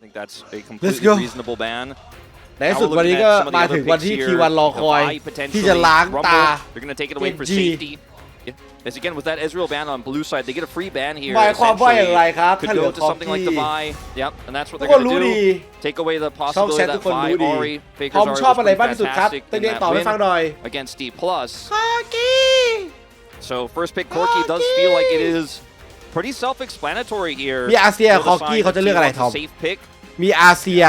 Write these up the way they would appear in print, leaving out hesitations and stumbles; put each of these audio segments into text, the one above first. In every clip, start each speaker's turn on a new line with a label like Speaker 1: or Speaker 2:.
Speaker 1: think that's a completely reasonable ban.
Speaker 2: ในที่สุดวันนี้ก็มาถึงวันที่คีวันรอคอยที่จะล้างตา
Speaker 1: They're going to take it away for safety. As again with that Ezreal ban on blue side, they get a free ban here.
Speaker 2: หมายความว่าอย่างไรครับ
Speaker 1: Could
Speaker 2: ถ้าเหลื
Speaker 1: go
Speaker 2: อ
Speaker 1: to
Speaker 2: คอ
Speaker 1: something
Speaker 2: กี้
Speaker 1: like the buy. Yep, and that's what
Speaker 2: ทุก
Speaker 1: they're
Speaker 2: คน
Speaker 1: going
Speaker 2: รู้
Speaker 1: to
Speaker 2: ดี
Speaker 1: do. Take away the possibility that Vi Ori
Speaker 2: พร้อม
Speaker 1: Faker's
Speaker 2: ชอบ
Speaker 1: Ori
Speaker 2: อะไร
Speaker 1: was
Speaker 2: มากที่สุดครับ
Speaker 1: fantastic
Speaker 2: ต้อง
Speaker 1: in
Speaker 2: เรียน
Speaker 1: that
Speaker 2: ต่อให้ฟังหน่อย
Speaker 1: win against D+.
Speaker 2: คอกี้
Speaker 1: So first pick Corki does feel like it is pretty self-explanatory here.
Speaker 2: มีอาเซียคอกี้เขาจะเลือกอะไรทอม
Speaker 1: Safe pick.
Speaker 2: มีอาเซีย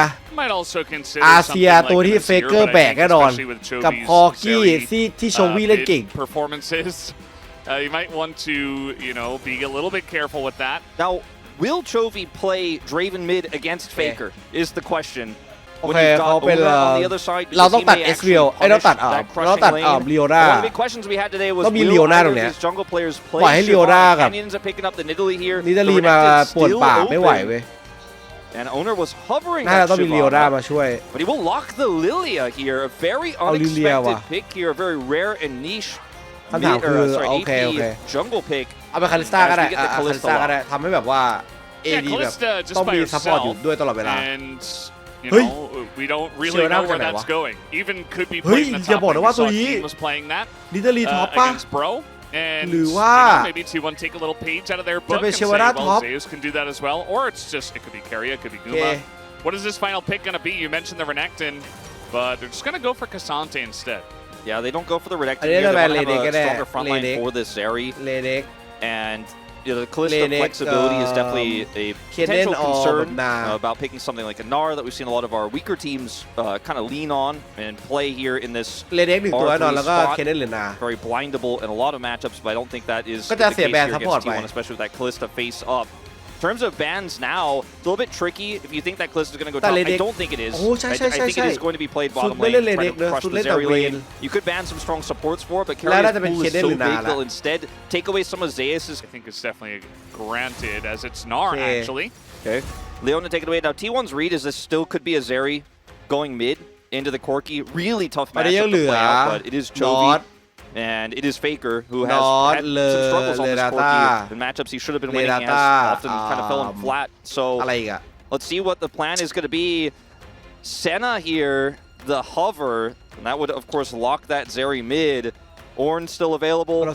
Speaker 2: อาเซียตัวที่เฟเกอร์แบกแน่นอนกับคอกี้ที่โชวี่เล่นเก่ง
Speaker 3: You might want to, be a little bit careful with that.
Speaker 1: Now, will Chovy play Draven mid against Faker? Is the question.
Speaker 2: โอเคเขาเป็นเราต้องตัดเอสเรียลเราต้องตัดลีโอนาต้องมีลีโอนาตรงเนี้ยปล่อยให้ลีโอนากับนิดาลีมาปวดปากไม่ไหวเว้ย
Speaker 1: And Owner was hovering
Speaker 2: น่าจะต้องมีลีโอนามาช่วย
Speaker 1: But he will lock the Lilia here. A very unexpected pick here. A very rare and niche
Speaker 2: คำถามคือโอเค
Speaker 1: jungle pick
Speaker 2: เอาไปคาริสตาก็ได้คาริสตาก็ได้ทำให้แบบว่า AD แบบต้องมีซัพพอร์ตอยู่ด้วยตลอดเวลา
Speaker 3: We don't really know where that's going. Even could be
Speaker 2: เฮ้ย
Speaker 3: playing the
Speaker 2: อย่า
Speaker 3: top
Speaker 2: บอกนะว่า
Speaker 3: lane.
Speaker 2: ตัวนี้
Speaker 3: He was playing that
Speaker 2: นิดาลีท็อปป่ะ
Speaker 3: against Bro. And
Speaker 2: หรือว่า
Speaker 3: maybe T1 take a little page out of their book
Speaker 2: จะเป็น
Speaker 3: and
Speaker 2: เช
Speaker 3: say,
Speaker 2: วาร่า
Speaker 3: well,
Speaker 2: ท็อป
Speaker 3: Zeus can do that as well. Or it's just, it could be Keria, it could be Guma. What is this final pick going to be? You mentioned the Renekton, but they're just going to go for Cassante instead.
Speaker 1: Yeah, they don't go for the Renekton here. They want to have a stronger front line for this Zeri. And the Kalista flexibility is definitely a potential concern about picking something like a Gnar that we've seen a lot of our weaker teams kind of lean on and play here in this spot. Very blindable in a lot of matchups, but I don't think that is the case here against T1, especially with that Kalista face up. In terms of bans now, a little bit tricky. If you think that Kalista is going to go top, I don't think it is. I think it is going to be played bottom lane, trying to crush the Zeri lane. You could ban some strong supports for it, but Karia's pool is so big they'll instead take away some of Zeus's.
Speaker 3: I think it's definitely granted as it's Gnar, actually.
Speaker 1: Okay. Leona take it away. Now, T1's read is this still could be a Zeri going mid into the Corki. Really tough matchup to play out, but it is Chovy. And it is Faker who has had some struggles on this Corki. The matchups he should have been winning has often kind of fell him flat. So let's see what the plan is going to be. Senna here, the hover, and that would of course lock that Zeri mid. Ornn still available, and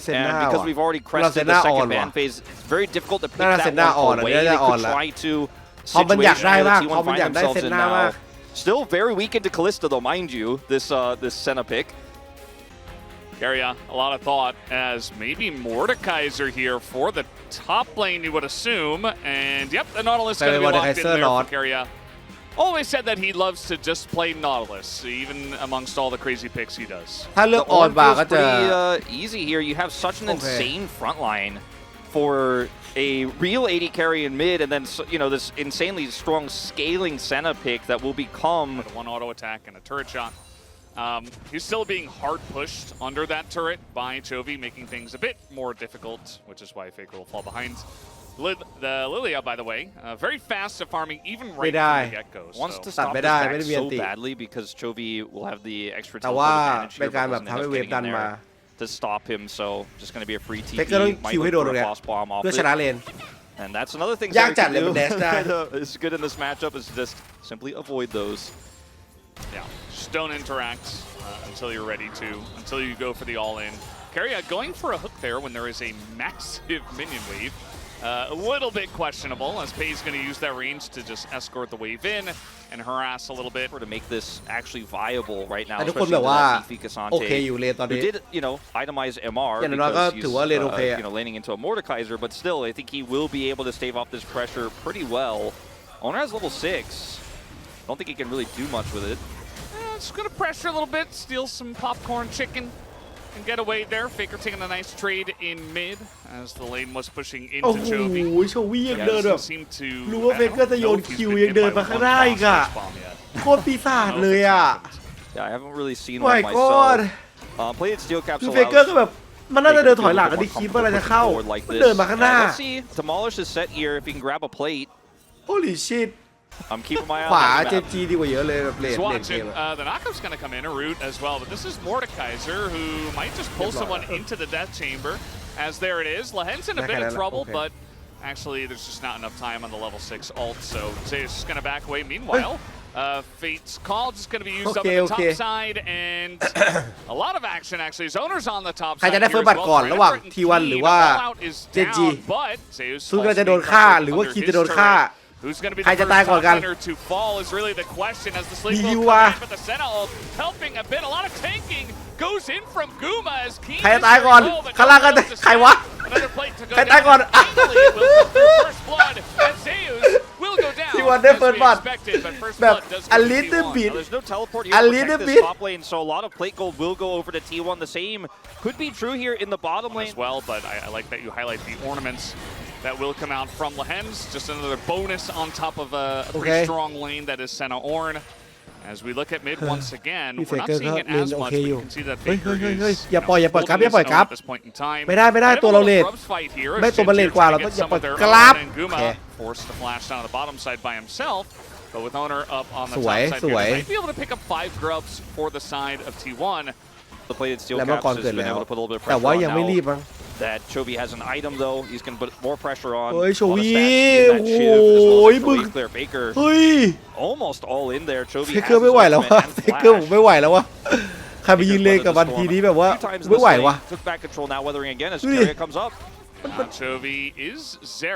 Speaker 1: because we've already crested the second ban phase, it's very difficult to pick that one away. They could try to situation where T1 find themselves in now. Still very weak into Kalista though, mind you, this Senna pick.
Speaker 3: Keria, a lot of thought as maybe Mordekaiser here for the top lane, you would assume. And yep, the Nautilus is going to be locked in there for Keria. Always said that he loves to just play Nautilus, even amongst all the crazy picks he does.
Speaker 1: The Ornn feels pretty easy here. You have such an insane front line for a real AD carry in mid, and then this insanely strong scaling Senna pick that will become
Speaker 3: one auto attack and a turret shot. He's still being hard pushed under that turret by Chovy, making things a bit more difficult, which is why Faker will fall behind. The Lilia, by the way, very fast at farming, even right from the get-go.
Speaker 1: Wants to stop this back so badly because Chovy will have the extra teleport advantage here, but doesn't end up getting in there to stop him, so just going to be a free TP. Might look for a boss bomb off it. And that's another thing that is good in this matchup is just simply avoid those.
Speaker 3: Yeah, just don't interact until you're ready to, until you go for the all-in. Keria going for a hook there when there is a massive minion wave. A little bit questionable as Pei's going to use that range to just escort the wave in and harass a little bit.
Speaker 1: To make this actually viable right now,
Speaker 2: ทุกคนแบบว่าโอเคอยู่เลนตอนนี้
Speaker 1: did itemize MR because he's laning into a Mordekaiser, but still I think he will be able to stave off this pressure pretty well. Owner has level 6. I don't think he can really do much with it.
Speaker 3: Just going to pressure a little bit, steal some popcorn chicken, and get away there. Faker taking a nice trade in mid as the lane was pushing into Chovy.
Speaker 2: โอ้โหโชวี่ยังเดินแบบรู้ว่าเฟเกอร์จะโยนคิวยังเดินมาข้างหน้าอีกอ่ะโคตรปีศาจเลยอ่ะ
Speaker 1: Yeah, I haven't really seen one myself. Played Steel Capsule.
Speaker 2: เฟเกอร์ก็แบบมันน่าจะเดินถอยหลังกันดิคิดว่าอะไรจะเข้าเดินมาข้างหน้า
Speaker 1: Let's see. Demolish is set here if he can grab a plate.
Speaker 2: Holy shit.
Speaker 1: I'm keeping my eye
Speaker 2: ขวา
Speaker 1: on the
Speaker 2: เจจีดีกว่าเยอะเลยแบบเลนเกม
Speaker 3: The knockup's going to come in a route as well, but this is Mordekaiser who might just pull someone into the death chamber. As there it is, Lahen's in a bit of trouble, but Actually, there's just not enough time on the level 6 ult, so Zeus is going to back away. Meanwhile, Fate's call is going to be used up on the top side, and a lot of action actually. Zoner's on the top side.
Speaker 2: ใครจะได้เฟิร์สบัตรก่อนระหว่าง T1 หรือว่า GENG ซูก็จะโดนฆ่าหรือว่าคีจะโดนฆ่า
Speaker 3: Who's going to be
Speaker 2: ใคร
Speaker 3: the
Speaker 2: จะ
Speaker 3: first
Speaker 2: ตายก่อนกัน
Speaker 3: top laner to fall is really the question as the sleep
Speaker 2: มี
Speaker 3: will
Speaker 2: วะ
Speaker 3: come in, but the Senna ult helping a bit. A lot of tanking goes in from Guma as Keen
Speaker 2: ใครจะตายก่อนข้างล่างกันใครวะ
Speaker 3: Another plate to go
Speaker 2: ใครตายก่อน
Speaker 3: down. Finally, it will come through first blood, and Zeus will go down
Speaker 2: T1 ได้
Speaker 3: as
Speaker 2: first
Speaker 3: we
Speaker 2: blood
Speaker 3: expected, but first
Speaker 2: แบบ
Speaker 3: blood does
Speaker 2: a
Speaker 3: go to
Speaker 2: little
Speaker 3: T1.
Speaker 2: bit
Speaker 1: Now, there's no teleport here
Speaker 2: A
Speaker 1: to
Speaker 2: little
Speaker 1: protect
Speaker 2: bit.
Speaker 1: this top lane, so a lot of plate gold will go over to T1. The same could be true here in the bottom lane.
Speaker 3: As well, but I like that you highlight the ornaments that will come out from Lehens. Just another bonus on top of a pretty strong lane that is Senna Ornn. As we look at mid once again, we're not seeing it as much, but you can see that Faker is
Speaker 2: อย่าปล่อยกราฟอย่าปล่อยกราฟ
Speaker 3: at this point in time.
Speaker 2: ไม่ได้ตัวเราเลทไม่ตัวมันเลทกว่าเราต้องอย่าปล่อยกราฟ
Speaker 3: Forced to flash down on the bottom side by himself, but with Owner up on the
Speaker 2: ส
Speaker 3: top
Speaker 2: วย
Speaker 3: side
Speaker 2: ส
Speaker 3: here,
Speaker 2: วย
Speaker 3: they might be able to pick up 5 grubs for the side of T1.
Speaker 1: The plated steel
Speaker 2: และมัง
Speaker 1: caps
Speaker 2: กร
Speaker 1: has
Speaker 2: เกิด
Speaker 1: been
Speaker 2: แล้ว
Speaker 1: able to put a little bit of
Speaker 2: แต่
Speaker 1: pressure
Speaker 2: ว่า
Speaker 1: on
Speaker 2: ยังไม่
Speaker 1: now
Speaker 2: รีบมั้ง
Speaker 1: that Chovy has an item though. He's going to put more pressure on.
Speaker 2: เฮ้ย
Speaker 1: A lot of
Speaker 2: Chovy
Speaker 1: stats in that shiv, as well as
Speaker 2: โอ้ย
Speaker 1: like
Speaker 2: มึง
Speaker 1: the clear Faker
Speaker 2: เฮ้ย
Speaker 1: almost all in there. Chovy
Speaker 2: เฟ
Speaker 1: has
Speaker 2: เกอร์
Speaker 1: his
Speaker 2: ไม่ไหวแล้ว
Speaker 1: ultimate
Speaker 2: วะ
Speaker 1: and
Speaker 2: เฟเกอร์ผม
Speaker 1: flash.
Speaker 2: ไม่ไหวแล้ววะใครไปยิงเลนกับมันทีนี้แบบว่า
Speaker 1: Few times in
Speaker 2: ไม่
Speaker 1: this
Speaker 2: ไหว
Speaker 1: lane,
Speaker 2: วะ
Speaker 1: took back control now, weathering again as
Speaker 2: ดูดิ
Speaker 1: Carrier comes up.
Speaker 3: Chovy is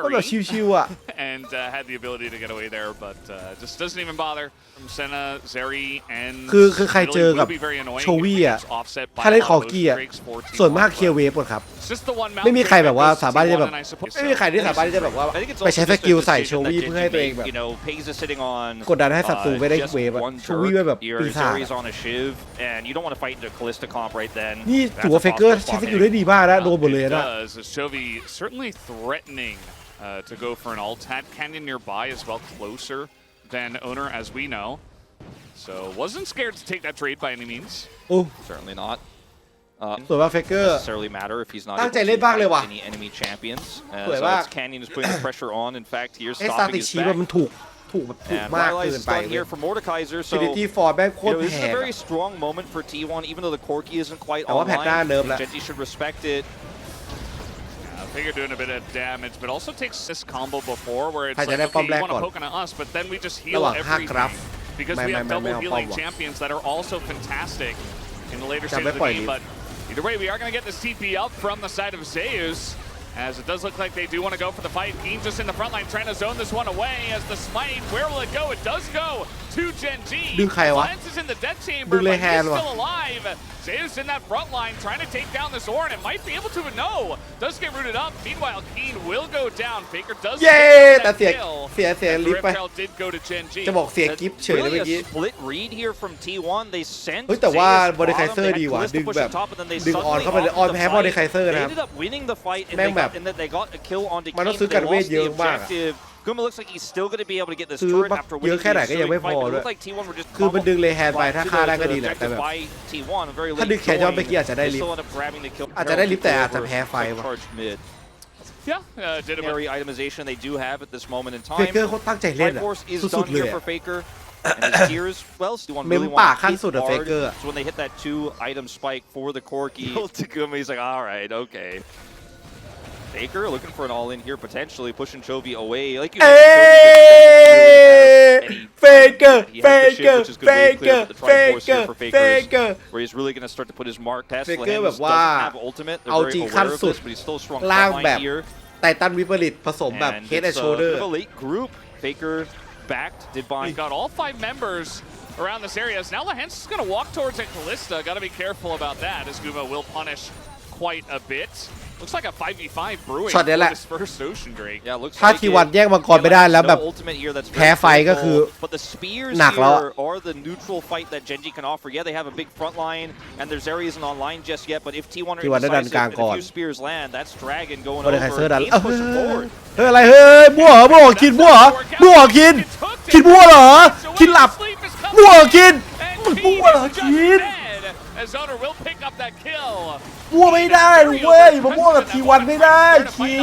Speaker 2: ก็แบบ
Speaker 3: Zeri
Speaker 2: ชิวๆอ่ะ
Speaker 3: and had the ability to get away there, but just doesn't even bother from Senna, Zeri, and
Speaker 2: คือใครเจอกับ
Speaker 3: will be very annoying
Speaker 2: Chovy
Speaker 3: if it
Speaker 2: อ่ะ
Speaker 3: gets offset by
Speaker 2: ถ้าเล่น
Speaker 3: a
Speaker 2: ค
Speaker 3: lot
Speaker 2: อ
Speaker 3: of
Speaker 2: กี้
Speaker 3: those
Speaker 2: อ่ะ
Speaker 3: breaks for
Speaker 2: ส่วน
Speaker 3: T1,
Speaker 2: มากเคลียร์
Speaker 3: but
Speaker 2: เวฟหมดครับ
Speaker 3: it's just the one
Speaker 2: ไม่มีใครแบบว่า
Speaker 3: mountain
Speaker 2: สามารถที่จะแบบ
Speaker 3: and I suppose
Speaker 2: ไม่มีใครที่สามารถที่จะแบบว่า
Speaker 1: I think it's
Speaker 2: ไป
Speaker 1: also
Speaker 2: ใช้
Speaker 1: just
Speaker 2: ส
Speaker 1: a
Speaker 2: กิลใส่
Speaker 1: decision
Speaker 2: โชวี่
Speaker 1: that
Speaker 2: เพื่อให้
Speaker 1: Genji
Speaker 2: ตัวเอง
Speaker 1: made.
Speaker 2: แบบ
Speaker 1: You know, Paze is sitting on
Speaker 2: กดดันให้ศัตรูไม่ได้
Speaker 1: just
Speaker 2: เวฟอะ
Speaker 1: one
Speaker 2: โชวี่ไม่แบบ
Speaker 1: Your
Speaker 2: ปีศาจ
Speaker 1: Zeri's on a shiv, and you don't want to fight into Callista comp right then.
Speaker 2: นี่
Speaker 1: That's
Speaker 2: ถือว่า
Speaker 1: a
Speaker 2: เฟเกอร์
Speaker 1: possible
Speaker 2: ใช้ส
Speaker 1: spot
Speaker 2: กิลได้ดีมากนะโดนหมดเลย
Speaker 3: It
Speaker 2: นะ
Speaker 3: does, as Chovy certainly threatening to go for an ult. Had Canyon nearby as well, closer than Owner as we know. So wasn't scared to take that trade by any means.
Speaker 2: โอ้
Speaker 1: Certainly not.
Speaker 2: ส่วนว่าเฟเกอร์
Speaker 1: Necessarily matter if he's not
Speaker 2: ตั้
Speaker 1: able
Speaker 2: งใจ
Speaker 1: to
Speaker 2: เล่นบ้างเลยว่ะ
Speaker 1: fight any enemy champions.
Speaker 2: สวย
Speaker 1: So
Speaker 2: มาก
Speaker 1: it's Canyon is putting the pressure on. In fact, here's
Speaker 2: ไอ้สตา
Speaker 1: stopping
Speaker 2: ติ
Speaker 1: his
Speaker 2: ชี
Speaker 1: back.
Speaker 2: มันถูกแบบถูก
Speaker 1: And
Speaker 2: มาก
Speaker 1: Rylai's
Speaker 2: เกินไป
Speaker 1: done here for Mordekaiser.
Speaker 2: ซิลิ
Speaker 1: So
Speaker 2: ตี้ฟอร์แม่งโคตร
Speaker 1: this
Speaker 2: แพ
Speaker 1: is
Speaker 2: ง
Speaker 1: a
Speaker 2: อะ
Speaker 1: very strong moment for T1, even though the Corki isn't quite
Speaker 2: แต่ว่าแพทหน้า
Speaker 1: online.
Speaker 2: เนิร์ฟแล้ว
Speaker 1: Genji should respect it.
Speaker 3: Faker doing a bit of damage, but also takes this combo before where it's
Speaker 2: ใครจะ
Speaker 3: like,
Speaker 2: ได้ป้อ
Speaker 3: okay,
Speaker 2: มแรก
Speaker 3: you want
Speaker 2: ก่อน
Speaker 3: to poke on us, but then we just
Speaker 2: ระ
Speaker 3: heal
Speaker 2: หว่าง5 กราฟ
Speaker 3: everything. Because
Speaker 2: ไม่
Speaker 3: we have
Speaker 2: ไม่
Speaker 3: double
Speaker 2: เอาป้อม
Speaker 3: healing
Speaker 2: ว่ะ
Speaker 3: champions that are also fantastic in the later
Speaker 2: จะ
Speaker 3: stage
Speaker 2: ไม่
Speaker 3: of
Speaker 2: ปล่อย
Speaker 3: the
Speaker 2: ลิ
Speaker 3: game.
Speaker 2: ฟ
Speaker 3: But either way, we are going to get this TP up from the side of Zeus, as it does look like they do want to go for the fight. Keen just in the front line trying to zone this one away as the smite. Where will it go? It does go to Genji.
Speaker 2: ดึงใครวะ
Speaker 3: Lance is in the death
Speaker 2: ดึ
Speaker 3: chamber,
Speaker 2: งเล
Speaker 3: but
Speaker 2: ยแฮ
Speaker 3: he's
Speaker 2: นด์ว่ะ
Speaker 3: still alive. Zeus in that front line trying to take down this Ornn. It might be able to, but no. Does get rooted up. Meanwhile, Keen will go down. Faker does
Speaker 2: เย้
Speaker 3: get
Speaker 2: แต่
Speaker 3: that
Speaker 2: เสีย
Speaker 3: kill.
Speaker 2: เสีย
Speaker 3: The
Speaker 2: ลิฟต์ไป
Speaker 3: Rip Trail did go to Genji.
Speaker 2: จะบอกเสียกิฟต์เฉยเลยเมื่อ
Speaker 1: Really
Speaker 2: กี้
Speaker 1: a split read here from T1. They sent
Speaker 2: เฮ้ยแต่ว่า
Speaker 1: Zeus
Speaker 2: บอดี้ไค
Speaker 1: bottom.
Speaker 2: เซอ
Speaker 1: They
Speaker 2: ร์
Speaker 1: had
Speaker 2: ดีว่ะ
Speaker 1: Callista
Speaker 2: ดึง
Speaker 1: push
Speaker 2: แบบ
Speaker 1: on top, and then they
Speaker 2: ดึงออน
Speaker 1: suddenly
Speaker 2: เข้าไปเลย
Speaker 1: opted
Speaker 2: ออน
Speaker 1: to
Speaker 2: แพ้บอดี้
Speaker 1: fight.
Speaker 2: ไคเซอร์
Speaker 1: They
Speaker 2: นะครับ
Speaker 1: ended up winning the fight, and
Speaker 2: แม่ง
Speaker 1: they
Speaker 2: แบบ
Speaker 1: got, and then they got a kill on
Speaker 2: มันต้อง
Speaker 1: Keen.
Speaker 2: ซื้อ
Speaker 1: They
Speaker 2: กันเวท
Speaker 1: lost
Speaker 2: เย
Speaker 1: the
Speaker 2: อะมากอะ
Speaker 1: objective. Guma looks like he's still going to be able to get this
Speaker 2: ซื้อ
Speaker 1: turret
Speaker 2: มา
Speaker 1: after
Speaker 2: เยอะ
Speaker 1: winning
Speaker 2: แค่ไหน
Speaker 1: the
Speaker 2: ก็ยังไม่
Speaker 1: ensuing
Speaker 2: พ
Speaker 1: fight.
Speaker 2: อ
Speaker 1: But it
Speaker 2: ด้วย
Speaker 1: looked like T1 were just
Speaker 2: คือมันดึงเลแฮนไป
Speaker 1: back
Speaker 2: ถ้า
Speaker 1: to
Speaker 2: ฆ่าได้ก็
Speaker 1: the
Speaker 2: ดีแหละแต่
Speaker 1: objective
Speaker 2: แบบ
Speaker 1: by T1. A very
Speaker 2: ถ้า
Speaker 1: late
Speaker 2: ดึงแคจอนไป
Speaker 1: going.
Speaker 2: กี้อาจจะได้
Speaker 1: They
Speaker 2: ลิฟ
Speaker 1: still
Speaker 2: ต์
Speaker 1: end up grabbing the kill.
Speaker 2: อาจจะได้ลิฟต์แต่อาจจะแพ้ไฟ
Speaker 1: Like
Speaker 2: ว่ะ
Speaker 1: charged mid.
Speaker 3: Yeah, did a bit.
Speaker 1: Secondary itemization they do have at this moment in
Speaker 2: เฟ
Speaker 1: time.
Speaker 2: เกอร์เขาตั้งใจเล่น
Speaker 1: Life
Speaker 2: อะ
Speaker 1: Force is
Speaker 2: สุด
Speaker 1: done
Speaker 2: ๆเลย
Speaker 1: here
Speaker 2: อะ
Speaker 1: for Faker. And his tears, well, T1
Speaker 2: เมม
Speaker 1: really
Speaker 2: ปาก
Speaker 1: want
Speaker 2: ขั้น
Speaker 1: to
Speaker 2: สุด
Speaker 1: hit
Speaker 2: อะเฟ
Speaker 1: hard.
Speaker 2: เกอร์
Speaker 1: So when they hit that 2-item spike for the Corki, to Guma, he's like, all right, okay. Faker looking for an all-in here, potentially pushing Chovy away. Like you
Speaker 2: เอ้
Speaker 1: mentioned,
Speaker 2: เฟเกอร์
Speaker 1: He
Speaker 2: เฟ
Speaker 1: has the
Speaker 2: เกอ
Speaker 1: shift,
Speaker 2: ร์
Speaker 1: which is
Speaker 2: เฟ
Speaker 1: good way
Speaker 2: เกอ
Speaker 1: clear
Speaker 2: ร์
Speaker 1: for the
Speaker 2: เฟ
Speaker 1: Triforce
Speaker 2: เกอ
Speaker 1: here
Speaker 2: ร์
Speaker 1: for
Speaker 2: เฟ
Speaker 1: Fakers,
Speaker 2: เกอร์
Speaker 1: where he's really going to start to put his mark. Test
Speaker 2: Faker
Speaker 1: Lehens
Speaker 2: แบบว่า
Speaker 1: doesn't have ultimate. They're
Speaker 2: เอา
Speaker 1: very
Speaker 2: จริง
Speaker 1: aware
Speaker 2: ขั้น
Speaker 1: of
Speaker 2: สุด
Speaker 1: this, but he's still a strong
Speaker 2: ล่าง
Speaker 1: front
Speaker 2: แบ
Speaker 1: line
Speaker 2: บ
Speaker 1: here.
Speaker 2: ไททันวิปริตผสมแบบ
Speaker 1: And
Speaker 2: เฮดแอนด์
Speaker 1: it's
Speaker 2: โช
Speaker 1: a
Speaker 2: เดอ
Speaker 1: bit
Speaker 2: ร์
Speaker 1: of a late group. Faker backed, did
Speaker 3: We've
Speaker 1: bind.
Speaker 3: got all 5 members around this area. So now Lehens is going to walk towards it. Callista, got to be careful about that, as Guma will punish quite a bit. Looks like a 5v5 brewing
Speaker 2: ช็อตนี้
Speaker 3: for
Speaker 2: แหละ
Speaker 3: this first Ocean Drake.
Speaker 1: Yeah, looks
Speaker 2: ถ้า
Speaker 1: like
Speaker 2: ทีวัน
Speaker 1: it.
Speaker 2: แย่งมังกรไปได้แล้วแบบ
Speaker 1: No ultimate here that's
Speaker 2: แพ้ไฟก็คือ
Speaker 1: but the spears
Speaker 2: หนักแล้ว
Speaker 1: here are the neutral fight that Genji can offer. Yeah, they have a big front line, and their Zeri isn't online just yet. But if T1 are
Speaker 2: T1 ได้ดัน
Speaker 1: indecisive
Speaker 2: กลาง
Speaker 1: and
Speaker 2: ก่อน
Speaker 1: a few spears land, that's Dragon going
Speaker 2: บอดี้ไค
Speaker 1: over.
Speaker 2: เซอร์ดัน
Speaker 1: He's pushing forward.
Speaker 2: เฮ้ยอะไรเฮ้ยมั่วเหรอมั่วกินมั่วเหรอมั่วกินกินมั่วเหรอกินหลับมั่วกินมั่วเหรอกิน
Speaker 3: As Owner will pick up that kill.
Speaker 2: มั่วไม่ได้เว้ยมามั่วกับทีวันไม่ได้กิน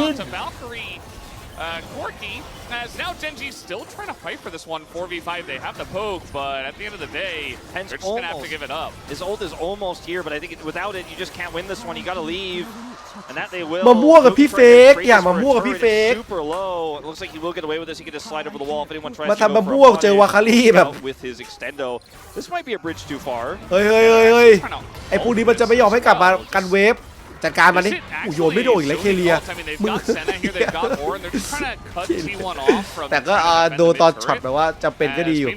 Speaker 3: Corki, as now Genji's still trying to fight for this one 4v5. They have the poke, but at the end of the day,
Speaker 1: Hence
Speaker 3: they're just going to have to
Speaker 1: almost.
Speaker 3: give it up.
Speaker 1: His ult is almost here, but I think without it, you just can't win this one. You got to leave.
Speaker 2: มามั่วกับพี่เฟกอย่ามามั่วกับพี่เฟกมาทำมามั่วเจอวาคารี่แบบเฮ้ยไอ้พวกนี้มันจะไม่ยอมให้กลับมากันเวฟจัดการมันนี่โยนไม่โดนอีกแล้วเคเลียมึงแต่ก็โดนตอนช็อตแบบว่าจะเป็นก็ดีอยู่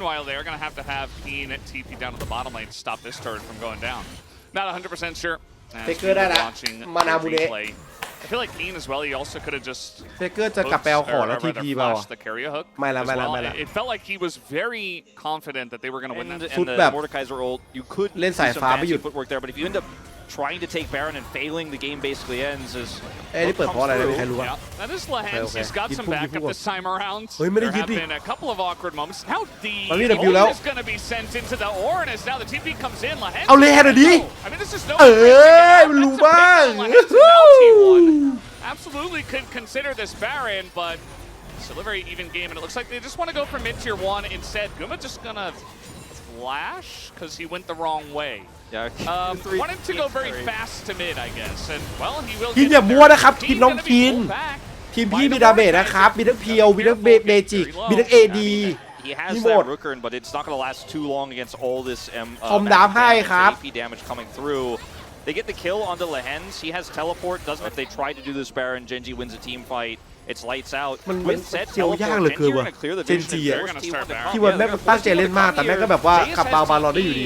Speaker 2: เฟกเกอร์ได้ละมานาบูเดะ
Speaker 3: I feel like Keen as well. He also could have just
Speaker 2: เฟกเกอร์จะกลับไปเอาของแล้วทีพีเปล่าไม่ละ
Speaker 3: It felt like he was very confident that they were going to win that.
Speaker 2: ฟุตแบบเล่นสายฟ้าไม่หยุด
Speaker 1: trying to take Baron and failing the game basically ends is
Speaker 2: นี่เปิดเพราะอะไรไม่มีใครรู้อ่ะ
Speaker 3: That is Lehens. He's got some backup this time around.
Speaker 2: เฮ้ยไม่ได้ยึดดิ
Speaker 3: There have been a couple of awkward moments. Now the
Speaker 2: ult
Speaker 3: is going to be sent into the Ornn as now the TP comes in. Lehens.
Speaker 2: เอาเลยแฮนด์ดิ
Speaker 3: I mean this is no.
Speaker 2: มันรู้บ้าง
Speaker 3: Absolutely could consider this Baron, but still a very even game, and it looks like they just want to go for mid tier 1 instead. Guma just gonna flash because he went the wrong way. Wanted to go very fast to mid, I guess, and well, he will.
Speaker 2: ทีมอย่ามั่วนะครับทีมน้องคินทีมพี่มีดาเมจนะครับมีทั้งเพียวมีทั้งเมจิกมีทั้ง AD
Speaker 1: He has that Rooker, but it's not going to last too long against all this AP damage coming through. They get the kill onto Lehens. He has teleport. Doesn't if they try to do this Baron, Genji wins a team fight. It's lights out.
Speaker 2: มันเกี่ยวยากเหลือเกินว่ะเจนจีอ่ะที่วันแม่ตั้งใจเล่นมากแต่แม่ก็แบบว่าขับบาลอนได้อยู่ดี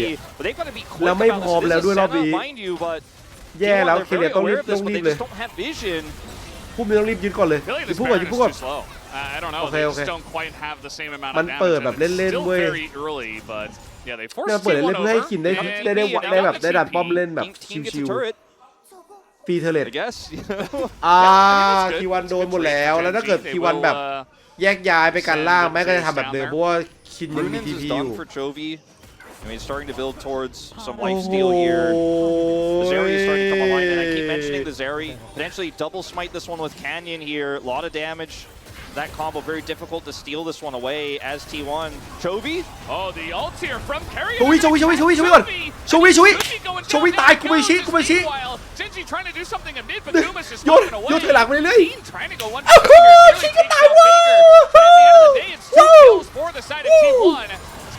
Speaker 2: แล้วไม่พร้อมแล้วด้วยรอบนี้แย่แล้วเคเลียต้องรีบเลยผู้มีต้องรีบยึดก่อนเลยยึดพูดก่อนโอเคมันเปิดแบบเล่นๆเว้ยเนี่ยเปิดเล่นเพื่อให้คินได้แบบได้ดันป้อมเล่นแบบชิวๆฟรีเทเลตทีวันโดนหมดแล้วถ้าเกิดทีวันแบบแยกย้ายไปกันล่างแม่ก็จะทำแบบเดิมเพราะว่าคินยังมีทีพีอยู่
Speaker 1: I mean, starting to build towards some lifesteal here. The Zeri is starting to come online, and I keep mentioning the Zeri. Potentially double smite this one with Canyon here. A lot of damage. That combo very difficult to steal this one away as T1. Chovy?
Speaker 3: Oh, the ult here from Carrier.
Speaker 2: Chovy ก่อนChovy ตายกูไม่ชี้
Speaker 3: Genji trying to do something in mid, but Guma's just knocking away.
Speaker 2: โยนถอยหลังไปเรื่อย
Speaker 3: Trying to go one. ชี้ก็ตายว่ะ But at the end of the day, it's 2 kills for the side of T1.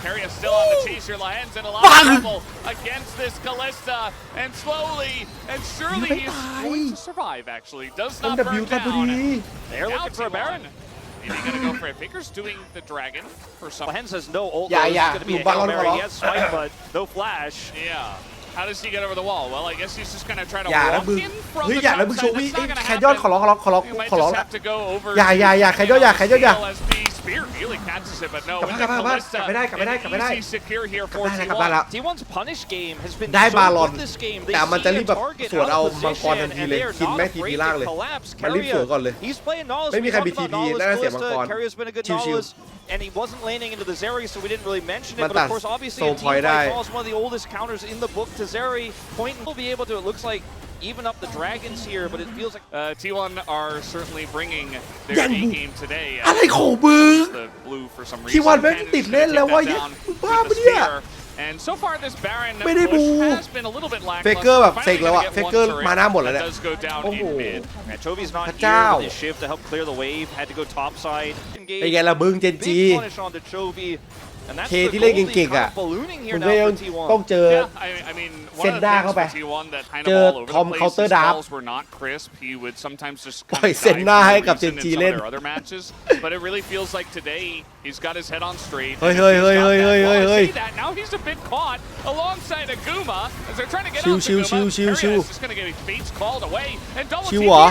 Speaker 3: Carrier still on the chase here, Lehens in a lot of trouble against this Kalista, and slowly and surely he's going to survive. Actually, does not burn down. They're looking for a Baron. Maybe gonna go for it. Faker's doing the dragon for some.
Speaker 1: Lehens has no ult. Yeah. It's gonna be a Hail Mary. He has swipe, but no flash.
Speaker 3: Yeah. How does he get over the wall? Well, I guess he's just gonna try to walk in from the top side. That's not gonna happen.
Speaker 2: แคนยอนขอร้อง
Speaker 3: have to go over.
Speaker 2: อย่าแคนยอน
Speaker 3: Spear really catches it, but no.
Speaker 2: กลับไม่ได้
Speaker 3: Easy secure here for
Speaker 2: T1.
Speaker 1: T1's punish game has been
Speaker 2: ได้บาลอน
Speaker 1: so good this game.
Speaker 2: แต่มันจะรีบแบบสวนเอามังกรทันทีเลยคินแม่ทีพีล่างเลยมันรีบสวนก่อนเลยไม่มีใครมีทีพีน่าจะเสียมังกรชิว
Speaker 1: and he wasn't landing into the Zeri, so we didn't really mention it. But of course, obviously, a team fight calls one of the oldest counters in the book to Zeri. Point will be able to. It looks like even up the dragons here, but it feels like
Speaker 3: T1 are certainly bringing their A game today.
Speaker 2: อะไรของมึง
Speaker 3: The blue for some reason.
Speaker 2: T1 แม่งติดเล่นแล้วว่าบ้าปะเนี่ย
Speaker 3: And so far this Baron
Speaker 2: ไม่ได้บู
Speaker 3: has been a little bit lackluster.
Speaker 2: เฟกเกอร์แบบเสกแล้วอะเฟกเกอร์มาหน้าหมดแล้วเนี่ย
Speaker 3: โอ้โห
Speaker 1: Chovy's not here with his shift to help clear the wave. Had to go top side.
Speaker 2: ไอ้แกละบึงเจนจีเคที่เล่นเก่งๆอ่ะคุณก็ยังต้องเจอเซนด้าเข้าไปเจอทอมเคาน์เตอร์ดับปล่อยเซนด้าให้กับเจนจีเล่นเฮ้ยชิวเหรอ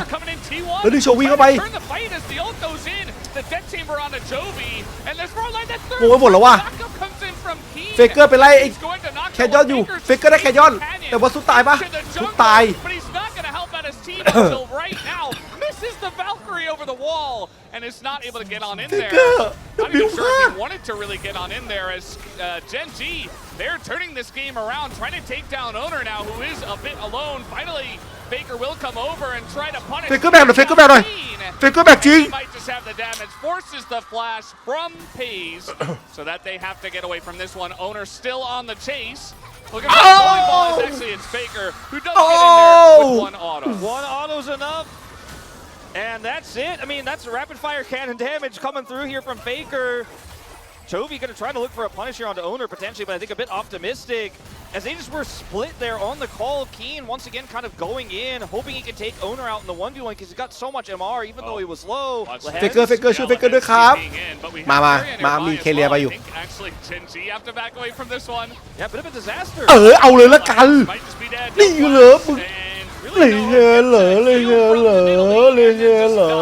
Speaker 2: แล้วดึงโชวี่เข้าไปโง่ไปหมดแล้วว่ะเฟกเกอร์ไปไล่แคนยอนอยู่เฟกเกอร์ได้แคนยอนแต่ว่าสุดตายปะสุดตาย
Speaker 3: misses the Valkyrie over the wall and is not able to get on in there. Not even sure if he wanted to really get on in there as Gen G, they're turning this game around, trying to take down Owner now, who is a bit alone. Finally, Faker will come over and try to punish.
Speaker 2: Faker back หน่อย Faker back หน่อย Faker back จริง
Speaker 3: He might just have the damage, forces the flash from Pays so that they have to get away from this one. Owner still on the chase. Look at that volleyball. It's actually it's Faker who does get in there with one auto.
Speaker 1: One auto's enough. And that's it. I mean, that's rapid fire cannon damage coming through here from Faker. Chovy going to try to look for a punish here onto Owner potentially, but I think a bit optimistic. As they just were split there on the call. Keen once again kind of going in, hoping he can take Owner out in the 1v1 because he's got so much MR even though he was low.
Speaker 2: Faker ช่วย Faker ด้วยครับมามีเคเลียไปอยู่
Speaker 3: Actually, GENG have to back away from this one.
Speaker 1: Yeah, bit of a disaster.
Speaker 2: เอาเลยละกันนี่เหรอมึงเลยเหรอ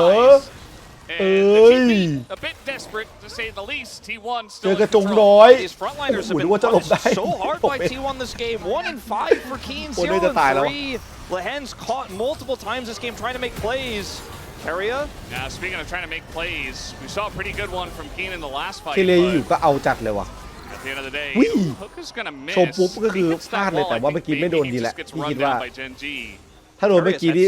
Speaker 3: A bit desperate to say the least. T1
Speaker 2: เจ
Speaker 3: still
Speaker 2: อกระจงน้อย
Speaker 1: These frontliners have been
Speaker 2: ว่าจะหลบได้
Speaker 1: punished so hard by T1 this game. 1 and 5 for Keen, 0 and 3. Lehen's caught multiple times this game trying to make plays. Carrier.
Speaker 3: Now, speaking of trying to make plays, we saw a pretty good one from Keen in the last fight.
Speaker 2: เคเลียอยู่ก็เอาจัดเลยว่ะ
Speaker 3: At the end of the day, Hook is gonna miss.
Speaker 2: ชมปุ๊บก็คือพลาดเลยแต่ว่าเมื่อกี้ไม่โดนดีแหละพี่คิดว่า ถ้าโดนเมื่อกี้นี่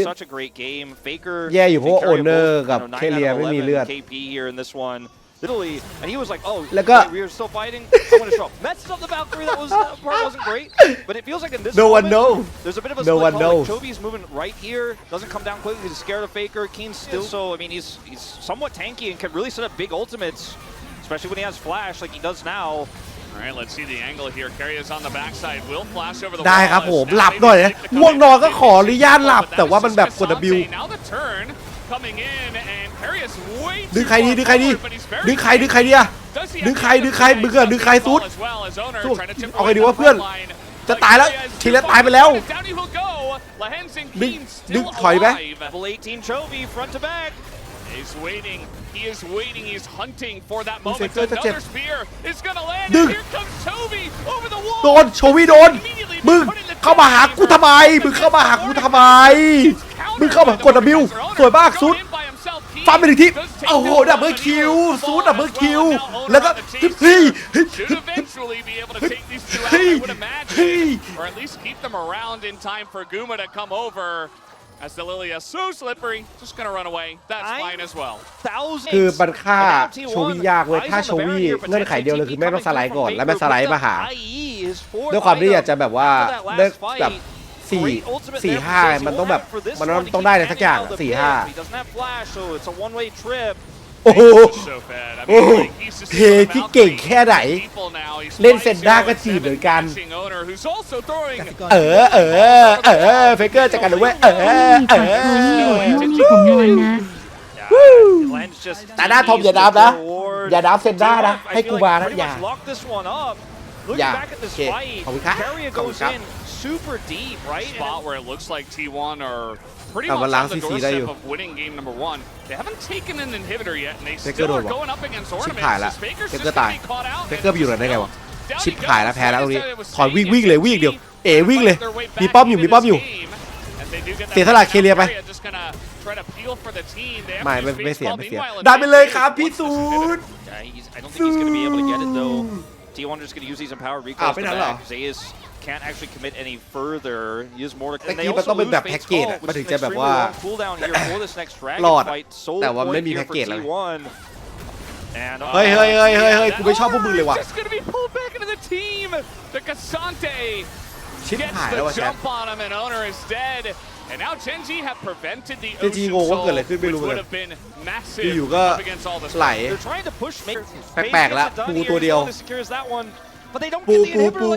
Speaker 2: แย่อยู่เพราะว่าโอเนอร์กับเคเลียไม่มีเลือด
Speaker 1: Literally, and he was like, "Oh, we are still fighting. I want to show." Messed up the Valkyrie. That part wasn't great, but it feels like in this moment, there's a bit of a split call. Like Chovy's moving right here, doesn't come down quickly. He's scared of Faker. Keen's still, so I mean, he's somewhat tanky and can really set up big ultimates, especially when he has flash like he does now.
Speaker 3: All right, let's see the angle here. Carrier's on the backside. Will flash over the
Speaker 2: ได้ครับผมหลับหน่อยนะง่วงนอนก็ขออนุญาตหลับแต่ว่ามันแบบกด W
Speaker 3: Now the turn coming in and Carrier's way
Speaker 2: ดึงใครดีดึงใครดีดึงใครดีอะดึงใครมึงอะดึงใครสุดเอาไงดีวะเพื่อนจะตายแล้วทีละตายไปแล้วดึงถอยไหม
Speaker 1: Level 18 Chovy front to back.
Speaker 3: He's waiting. He is waiting. He's hunting for that moment. Another spear is gonna land. And here comes Chovy over the wall.
Speaker 2: โดนโชวี่โดนมึงเข้ามาหากูทำไมมึงเข้ามาหากูทำไมมึงเข้ามากด W สวยมากสุดฟันไปหนึ่งทีโอ้โหดับเบิลคิวซูดดับเบิลคิวแล้วก็เฮ้ย
Speaker 3: Should eventually be able to take these two out, I would imagine, or at least keep them around in time for Guma to come over. As the Lilia so slippery, just gonna run away. That's fine as well.
Speaker 2: คือมันฆ่าโชวี่ยากเว้ยถ้าโชวี่เงื่อนไขเดียวเลยคือแม่ต้องสไลด์ก่อนแล้วแม่สไลด์มาหาด้วยความที่อยากจะแบบว่าได้แบบ4-5มันต้องแบบมันต้องได้เลยสักอย่าง4-5โอ้โหเทที่เก่งแค่ไหนเล่นเซนด้าก็จีบเหมือนกันเฟเกอร์จัดการด้วยแต่หน้าทอมอย่าดับนะอย่าดับเซนด้านะให้กูมานะอย่าโอเคขอบคุณครับ
Speaker 1: super deep, right?
Speaker 3: Spot where it looks like T1 are pretty much on the doorstep of winning game number 1. They haven't taken an inhibitor yet, and they still are going up against ornaments. Faker's just getting caught out.
Speaker 2: เฟเกอร์ไปอยู่ไหนได้ไงวะชิปหายแล้วแพ้แล้วตรงนี้ถอยวิ่งเลยวิ่งเดียววิ่งเลยมีป้อมอยู่เสียสละเคเลียไปไม่เสียได้ไปเลยครับพี่ซูน
Speaker 1: I don't think he's going to be able to get it though. T1 just going to use these empowered recalls to back. Zayas can't actually commit any further. Use more to.
Speaker 2: แต่กี้มันต้องเป็นแบบแพ็กเกจมันถึงจะแบบว่าหลอดแต่ว่าไม่มีแพ็กเกจเลยเฮ้ยกูไม่ชอบพวกมึงเลยว่ะชิบหายแล้วว่ะแชท
Speaker 3: And now GENG have prevented the
Speaker 2: Ocean Soul,
Speaker 3: which would have been massive up against all the
Speaker 2: ไหลแปลกๆแล้วปูตัวเดียว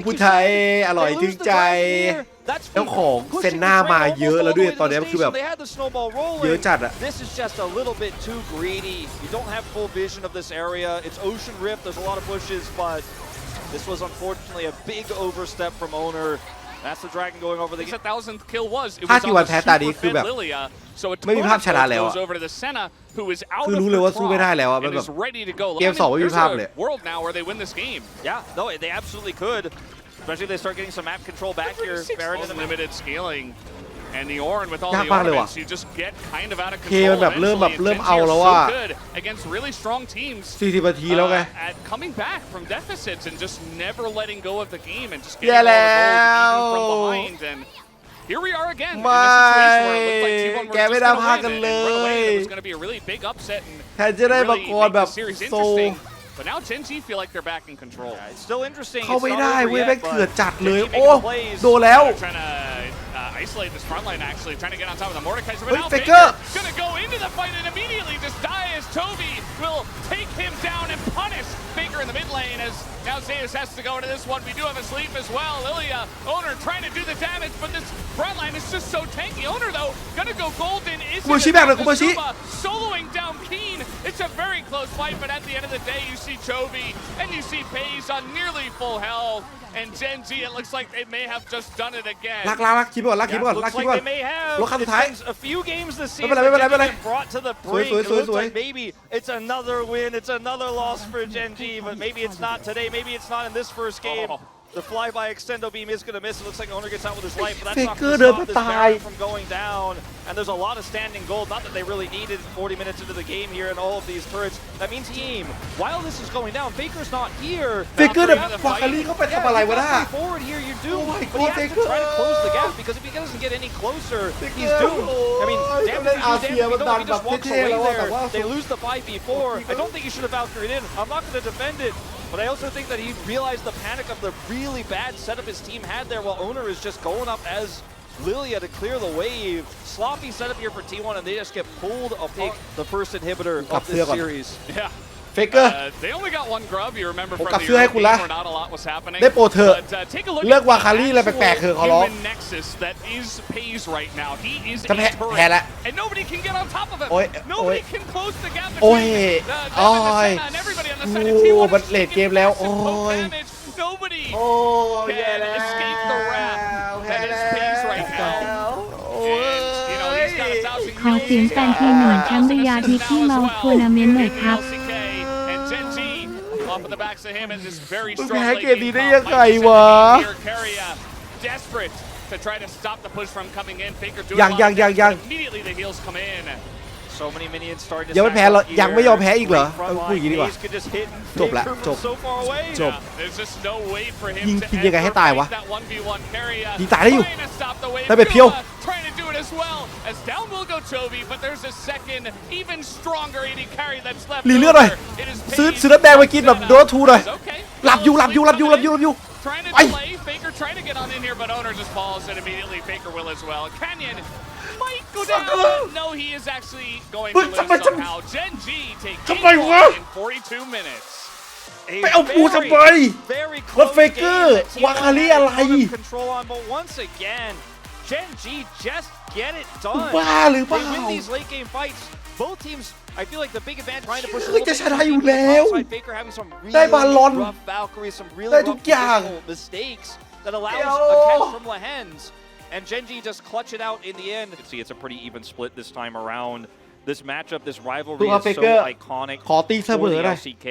Speaker 2: ปูไทยอร่อยถึงใจเจ้าของเซนน่ามาเยอะแล้วด้วยตอนนี้คือแบบเยอะจัดอะ
Speaker 1: This is just a little bit too greedy. You don't have full vision of this area. It's Ocean Rift. There's a lot of bushes, but this was unfortunately a big overstep from Owner.That's the dragon going over the
Speaker 3: 1000th kill was. It
Speaker 2: ถ้า
Speaker 3: was
Speaker 2: กี่วันแพ้ตานี้คือแบบ
Speaker 3: Lilia, so a
Speaker 2: ไม่มีภาพชนะแล้ว
Speaker 3: goes over to the Senna, who is out
Speaker 2: คือ
Speaker 3: of
Speaker 2: รู้เลยว่า
Speaker 3: her
Speaker 2: สู้ไม่ได้แล้วอะ
Speaker 3: prop
Speaker 2: มัน
Speaker 3: and
Speaker 2: แบบ
Speaker 3: is ready to go.
Speaker 2: เกม 2 ไม่มีภาพเลย
Speaker 3: World now where they win this game.
Speaker 1: Yeah, no, they absolutely could. Especially if they start getting some map control back here. Baron in the
Speaker 3: limited scaling.And the Orin with all the ornaments, you just get kind of out of control.
Speaker 2: มันแบบเริ่มเอาแล้วว่า
Speaker 3: so good against really strong teams.
Speaker 2: 40 นาทีแล้วไง
Speaker 3: At coming back from deficits and just never letting go of the game and just getting all the goals from behind. And here we are again in a situation where it looked like T1 were just going to win and run away. It was going to be a really big upset and really make the series interesting. But now Gen G feel like they're back in control.
Speaker 1: Yeah, it's still interesting.
Speaker 2: เข้าไม่ได้เว้ยแม่งเถื่อนจัดเลย
Speaker 1: Gen G
Speaker 2: โอ้
Speaker 1: making plays.
Speaker 2: โดนแล้ว
Speaker 3: Trying to isolate this front line actually, trying to get on top of the Mordekaiser. But now
Speaker 2: Faker
Speaker 3: gonna go into the fight and immediately just die as Chovy will take him down and punish Faker in the mid lane as now Zeus has to go into this one. We do have a sleep as well. Lilia, Owner trying to do the damage, but this front line is just so tanky. Owner though, gonna go golden. Soloing down Keen. It's a very close fight, but at the end of the day, you see Chovy and you see Pays on nearly full health. And Gen G, it looks like they may have just done it again.
Speaker 2: ลักคิดก่อน
Speaker 1: Looks like they may have. It's a few games this season.
Speaker 2: ไม่เป็นไร
Speaker 1: Brought to the brink. It looks like maybe it's another win. It's another loss for Gen G, but maybe it's not today. Maybe it's not in this first game. The flyby extendo beam is going to miss. It looks like Owner gets out with his life, but that's not going to stop this barrier from going down. And there's a lot of standing gold. Not that they really needed 40 minutes into the game here and all of these turrets. That means team, while this is going down, Faker's not here.
Speaker 2: Faker วาคารี่เขาไปทำอะไรวะน่ะ
Speaker 1: Forward here, you do, but he has to try to close the gap because if he doesn't get any closer, he's doomed. I mean, damn it, he just walks away there. They lose the 5v4. I don't think he should have Valkyried in. I'm not going to defend it. But I also think that he realized the panic of the really bad setup his team had there while Owner is just going up as Lilia to clear the wave. Sloppy setup here for T1 and they just get pulled up the first inhibitor of this series.
Speaker 3: Yeah.
Speaker 2: Faker
Speaker 3: they only got one grub. You remember from the
Speaker 2: เสื้อให้คุณละ
Speaker 3: where not a lot was happening.
Speaker 2: ได้โปรดเถอะ
Speaker 3: Take a look
Speaker 2: เลิกวาคารี่อะไรแปลกๆเถอะขอร้อง
Speaker 3: Human Nexus that is Pays right now. He is
Speaker 2: จะแพ้แล้ว
Speaker 3: and nobody can get on top of him.
Speaker 2: โอ้ย
Speaker 3: Nobody can close the gap
Speaker 2: โอ้ย
Speaker 3: between
Speaker 2: โอ้ย
Speaker 3: and everybody on the side
Speaker 2: โอ้
Speaker 3: of T1.
Speaker 2: มันเลทเกมแล้วโอ้ย
Speaker 3: Nobody
Speaker 2: โอ้ย
Speaker 3: can escape the wrath that is Pays right now.
Speaker 2: โอ้ย
Speaker 3: You know, he's got 1,000
Speaker 4: ขอเสียงแฟนทีมหนุนแชมป์ระยะมิกกี้เมาส์ทัวร์นาเมนต์หน่อยครับ
Speaker 3: LCK and Gen G off of the backs of him and this very
Speaker 2: มึง
Speaker 3: strong
Speaker 2: แพ้
Speaker 3: late
Speaker 2: เกม
Speaker 3: game
Speaker 2: นี้ได้
Speaker 3: comp.
Speaker 2: ยังไง
Speaker 3: Mike
Speaker 2: วะ
Speaker 3: here, Carrier desperate to try to stop the push from coming in. Faker doing
Speaker 2: ยัง
Speaker 3: immediately the heals come in.
Speaker 1: So many minions starting to
Speaker 2: ยังไม่แพ้เหรอ
Speaker 1: stack up
Speaker 2: ยังไม่ยอมแพ้
Speaker 1: here.
Speaker 2: อีกเหรอ
Speaker 1: Front
Speaker 2: เอาพูดอย่างนี้ดีกว่า
Speaker 1: Hayes could just hit
Speaker 2: จบละ
Speaker 1: Faker
Speaker 2: จบ
Speaker 1: from so far away.
Speaker 2: จบ
Speaker 3: There's just no way for him
Speaker 2: ยิง
Speaker 3: to
Speaker 2: ยังไงให้ตายวะ
Speaker 3: break that 1v1 Carrier
Speaker 2: ยิงตายได้อยู่
Speaker 3: trying to stop the wave.
Speaker 2: ได้ไปเพียว
Speaker 3: Trying to do it as well as down will go Chovy, but there's a second, even stronger AD carry that's left.
Speaker 2: รีเลือดหน่อย
Speaker 3: It is
Speaker 2: ซื้อน้ำแดงมากินแบบโดนทูหน่อย
Speaker 3: Okay.
Speaker 2: หลับอยู่
Speaker 3: Trying to delay, Faker trying to get on in here, but Owner just falls, and immediately Faker will as well. Canyon might go down. No, he is actually going to lose somehow. Gen G take game one in 42 minutes.
Speaker 2: ไปเอาปูทำไม
Speaker 1: Very
Speaker 2: แล้ว
Speaker 1: close
Speaker 2: เฟเกอร์
Speaker 1: game that
Speaker 2: วาคารี่อะไร
Speaker 1: T1 had control on, but once again, Gen G just get it done.
Speaker 2: บ้าหรือเป
Speaker 1: They
Speaker 2: ล่า
Speaker 1: win these late game fights. Both teams, I feel like the big advantage trying to push a
Speaker 2: เฮ้ย
Speaker 1: little
Speaker 2: จะ
Speaker 1: bit.
Speaker 2: ชนะอยู่แล้ว
Speaker 1: Outside Faker having some
Speaker 2: ได้
Speaker 1: really
Speaker 2: บาลอน
Speaker 1: rough Valkyries, some really
Speaker 2: ได้
Speaker 1: rough
Speaker 2: ทุกอย่าง
Speaker 1: positional mistakes that allows
Speaker 2: เดี๋ยว
Speaker 1: a catch from Lehens. And Gen G just clutch it out in the end. You can see it's a pretty even split this time around. This matchup, this rivalry is so iconic
Speaker 2: ขอตีเสม
Speaker 1: for
Speaker 2: อ
Speaker 1: the
Speaker 2: หน่อย
Speaker 1: LCK.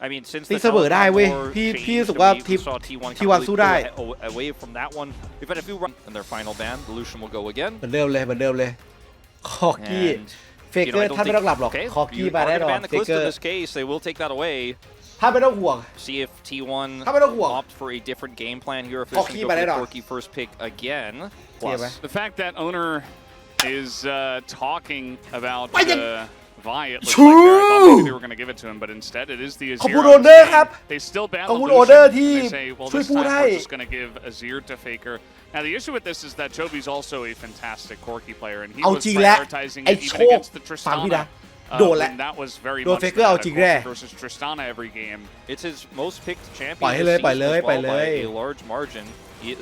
Speaker 1: I mean, since
Speaker 2: ตี
Speaker 1: the
Speaker 2: เสมอได้เว้ย
Speaker 1: War
Speaker 2: พี่
Speaker 1: changed,
Speaker 2: รู้สึกว่า
Speaker 1: we
Speaker 2: ทีม
Speaker 1: saw T1
Speaker 2: T1 สู้ได้
Speaker 1: pull away from that one. We've had a few runs in their final ban. The Lucian will go again.
Speaker 2: เหมือนเดิมเลยคอกี้
Speaker 1: And
Speaker 2: เฟเกอร์ท่านไม่ต้องหลับหรอก
Speaker 1: okay,
Speaker 2: คอกี้
Speaker 1: you
Speaker 2: มา
Speaker 1: are
Speaker 2: แน่
Speaker 1: going
Speaker 2: น
Speaker 1: to
Speaker 2: อน
Speaker 1: ban the
Speaker 2: เฟ
Speaker 1: Takluz
Speaker 2: เกอ
Speaker 1: in
Speaker 2: ร์
Speaker 1: this case. They will take that away.
Speaker 2: ท่านไม่ต้องห่วง
Speaker 1: See if T1
Speaker 2: ถ้าไม่ต้องห่วง
Speaker 1: opt for a different game plan here. If
Speaker 2: Call
Speaker 1: they're
Speaker 2: key
Speaker 1: going to
Speaker 2: by
Speaker 1: go for
Speaker 2: that
Speaker 1: the Corki first pick again.
Speaker 2: Yeah,
Speaker 1: Plus,
Speaker 3: The fact that Owner is talking about Vi, it looks
Speaker 2: True.
Speaker 3: like there. I thought maybe they were going to give it to him, but instead it is the
Speaker 2: ขอบคุณ
Speaker 3: Azir.
Speaker 2: โอเดอร์ครับ
Speaker 3: They still ban
Speaker 2: ขอบ
Speaker 3: the
Speaker 2: คุณ
Speaker 3: Lucian.
Speaker 2: โอเดอร์ที่
Speaker 3: They say, well,
Speaker 2: ช่วย
Speaker 3: this
Speaker 2: พูด
Speaker 3: time
Speaker 2: ให้
Speaker 3: we're just going to give Azir to Faker. Now, the issue with this is that Chovy's also a fantastic Corki player, and he
Speaker 2: เอา
Speaker 3: was
Speaker 2: จริงแล้ว
Speaker 3: prioritizing
Speaker 2: ไอ้
Speaker 3: it
Speaker 2: โช
Speaker 3: even
Speaker 2: ค
Speaker 3: against the
Speaker 2: ฟังพี่
Speaker 3: Tristana.
Speaker 2: นะโดนแล้ว
Speaker 3: And that was very
Speaker 2: โดน
Speaker 3: much
Speaker 2: เฟเกอร์เอาจริงแน่
Speaker 3: versus Tristana every game.
Speaker 1: it's his most picked champion
Speaker 2: ปล่อยให้
Speaker 1: this
Speaker 2: เลย
Speaker 1: season
Speaker 2: ปล่อยเลย
Speaker 1: as well
Speaker 2: ปล่อยเลย
Speaker 1: by a large margin.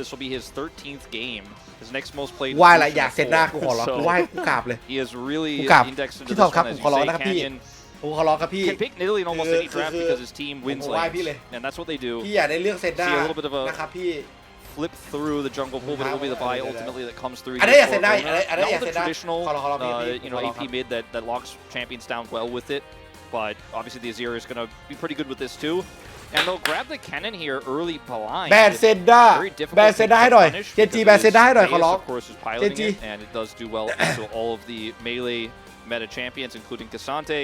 Speaker 1: This will be his 13th game. His next most played.
Speaker 2: ไหว้ละอยากเซ็นหน้ากูขอร้องกูไหว้กูกราบเลย
Speaker 1: He has really
Speaker 2: กูกราบ
Speaker 1: indexed into
Speaker 2: พี่
Speaker 1: this
Speaker 2: ทอมครับ
Speaker 1: one,
Speaker 2: ผ
Speaker 1: as
Speaker 2: มขอ
Speaker 1: you
Speaker 2: ร้อง
Speaker 1: say.
Speaker 2: นะครับพี่
Speaker 1: Canyon
Speaker 2: ผมขอร้องครับพี่
Speaker 1: can pick nearly in almost any draft because his team wins
Speaker 2: ผมไหว้พี่เลย
Speaker 1: lanes, and that's what they do.
Speaker 2: พี่อยากได้เรื่องเซ็นหน้า
Speaker 1: See a little bit of a
Speaker 2: นะครับพี่
Speaker 1: flip through the jungle pool, but it will be the buy ultimately that comes through.
Speaker 2: อันนี้อยากเซ็นได้
Speaker 1: Not
Speaker 2: อันนี้อยาก
Speaker 1: the
Speaker 2: เซ็นได้
Speaker 1: traditional,
Speaker 2: ขอร้องพี่
Speaker 1: you know, AP mid that locks champions down well with it, but obviously the Azir is going to be pretty good with this too. And they'll grab the cannon here early blind.
Speaker 2: แบนเซ็นด้า
Speaker 1: Very difficult
Speaker 2: แบนเซ็นด้าให้หน่อย
Speaker 1: to punish
Speaker 2: เจนจี
Speaker 1: because
Speaker 2: แบนเซ็นด้าให้หน่อยขอ
Speaker 1: Zeus,
Speaker 2: ร้อง
Speaker 1: of course, is piloting
Speaker 2: Genji.
Speaker 1: it, and it does do well to all of the melee meta champions, including Cassante.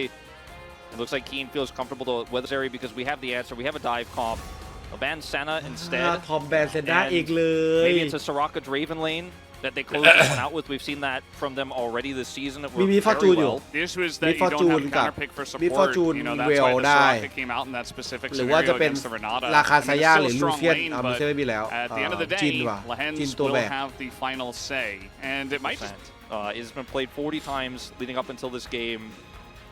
Speaker 1: It looks like Keen feels comfortable to weather this area because we have the answer. We have a dive comp. They'll ban Senna instead.
Speaker 2: ทอมแบนเซ็นด้า
Speaker 1: And
Speaker 2: อีกเลย
Speaker 1: Maybe it's a Soraka Draven lane. that they close this one out with. We've seen that from them already this season. It worked
Speaker 2: มีฟอร์จูน
Speaker 1: very
Speaker 2: อยู่
Speaker 1: well.
Speaker 3: The issue is that you don't have counter pick for
Speaker 2: มีฟอร์
Speaker 3: support.
Speaker 2: จูน
Speaker 3: You know
Speaker 2: เว
Speaker 3: that's
Speaker 2: ล
Speaker 3: why the
Speaker 2: ได้
Speaker 3: Soraka came out in that specific
Speaker 2: หรือว่า
Speaker 3: scenario
Speaker 2: จะเป็น
Speaker 3: against the Renata.
Speaker 2: ราคา
Speaker 3: I
Speaker 2: ซา
Speaker 3: mean,
Speaker 2: ย่า
Speaker 3: it's
Speaker 2: หรือ
Speaker 3: still a
Speaker 2: ลู
Speaker 3: strong
Speaker 2: เซียน
Speaker 3: lane,
Speaker 2: ไม่
Speaker 3: but
Speaker 2: ใช่ไม่มีแล้ว
Speaker 3: at the end of the
Speaker 2: จิน
Speaker 3: day,
Speaker 2: ว่ะ
Speaker 3: Lehens
Speaker 2: จินตัว
Speaker 3: will
Speaker 2: แบก
Speaker 3: have the final say, and it might just
Speaker 1: It has been played 40 times leading up until this game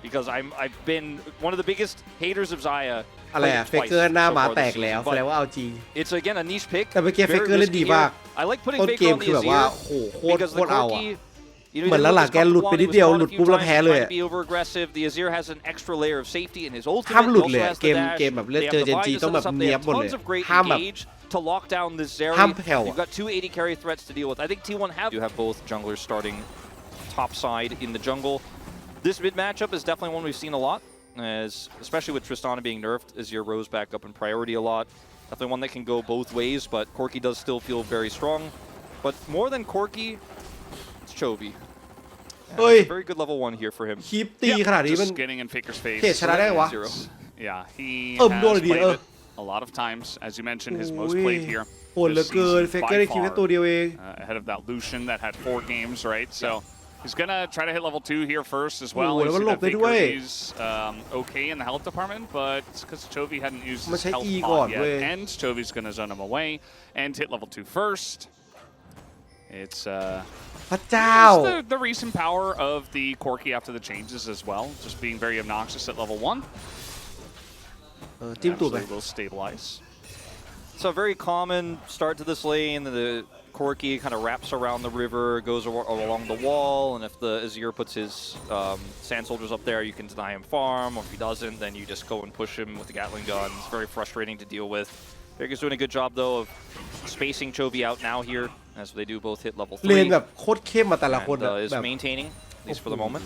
Speaker 1: because I've been one of the biggest haters of Xayah.
Speaker 2: อะไรอะเฟกเกอร์หน้าม้าแตกแล้วแสดงว่าเอาจริง
Speaker 1: It's again a niche pick.
Speaker 2: แต่เมื่อกี้เฟกเกอร์เล่นดีมาก
Speaker 1: I like putting
Speaker 2: ต้นเก
Speaker 1: Faker
Speaker 2: ม
Speaker 1: on
Speaker 2: คือ
Speaker 1: the
Speaker 2: แบบว่า
Speaker 1: Azir
Speaker 2: โหโคตร
Speaker 1: because
Speaker 2: โค
Speaker 1: the
Speaker 2: ตรเอาอะ
Speaker 1: Corki.
Speaker 2: เหมือนหลังๆแกหลุดไปนิดเดียวหลุดปุ๊บแล้วแพ้เลยอะ
Speaker 1: Be over aggressive. The Azir has an extra layer of safety in his ultimate.
Speaker 2: ห้ามหลุดเลย
Speaker 1: He
Speaker 2: อะ
Speaker 1: also has
Speaker 2: เก
Speaker 1: the
Speaker 2: ม
Speaker 1: dash.
Speaker 2: เกมแบบเล่น
Speaker 1: They
Speaker 2: เจอ
Speaker 1: have
Speaker 2: เจ
Speaker 1: the
Speaker 2: นจี
Speaker 1: Vines
Speaker 2: ต้อง
Speaker 1: set
Speaker 2: แบบ
Speaker 1: us up.
Speaker 2: เนี
Speaker 1: They
Speaker 2: ยบ
Speaker 1: have
Speaker 2: หมดเลย
Speaker 1: tons of great
Speaker 2: ห้ามแบบ
Speaker 1: engage to lock down this Zeri.
Speaker 2: ห้ามแผ่ว
Speaker 1: You've got 2 80 carry threats to deal with. I think T1 you have both junglers starting top side in the jungle. This mid matchup is definitely one we've seen a lot, especially with Tristana being nerfed. Azir rose back up in priority a lot. Definitely one that can go both ways, but Corki does still feel very strong. But more than Corki, it's Chovy. It's a very good level 1 here for him.
Speaker 2: คลิปตีขนาดนี้มัน
Speaker 3: just getting in Faker's face.
Speaker 2: เขตชนะได้วะ
Speaker 3: Yeah, he
Speaker 2: โดน
Speaker 3: has
Speaker 2: ดี
Speaker 3: played it a lot of times, as you mentioned, his most played here.
Speaker 2: โหดเหลือเกินเฟกเกอร์ได้คลิปแค่ตัวเดียวเอง
Speaker 3: Ahead of that Lucian that had 4 games, right? So he's gonna try to hit level 2 here first as well.
Speaker 2: โอ้โหแล้วมันหลบได้ด้วย
Speaker 3: He's okay in the health department, but it's because Chovy hadn't used
Speaker 2: มัน
Speaker 3: his
Speaker 2: ใช้
Speaker 3: health
Speaker 2: E ก่อน
Speaker 3: pod
Speaker 2: เว้ย
Speaker 3: yet, and Chovy's gonna zone him away and hit level 2 first. It's
Speaker 2: พระเจ้า
Speaker 3: the recent power of the Corki after the changes as well, just being very obnoxious at level 1.
Speaker 2: จิ้มตูดไป
Speaker 3: Absolutely will stabilize.
Speaker 1: So a very common start to this lane. The Corki kind of wraps around the river, goes along the wall, and if the Azir puts his sand soldiers up there, you can deny him farm, or if he doesn't, then you just go and push him with the Gatling gun. It's very frustrating to deal with. Faker's doing a good job, though, of spacing Chovy out now here, as they do both hit level 3.
Speaker 2: เลนแบบโคตรเข้มมาแต่ละคน
Speaker 1: And, is
Speaker 2: แบบ
Speaker 1: maintaining, at least for the moment.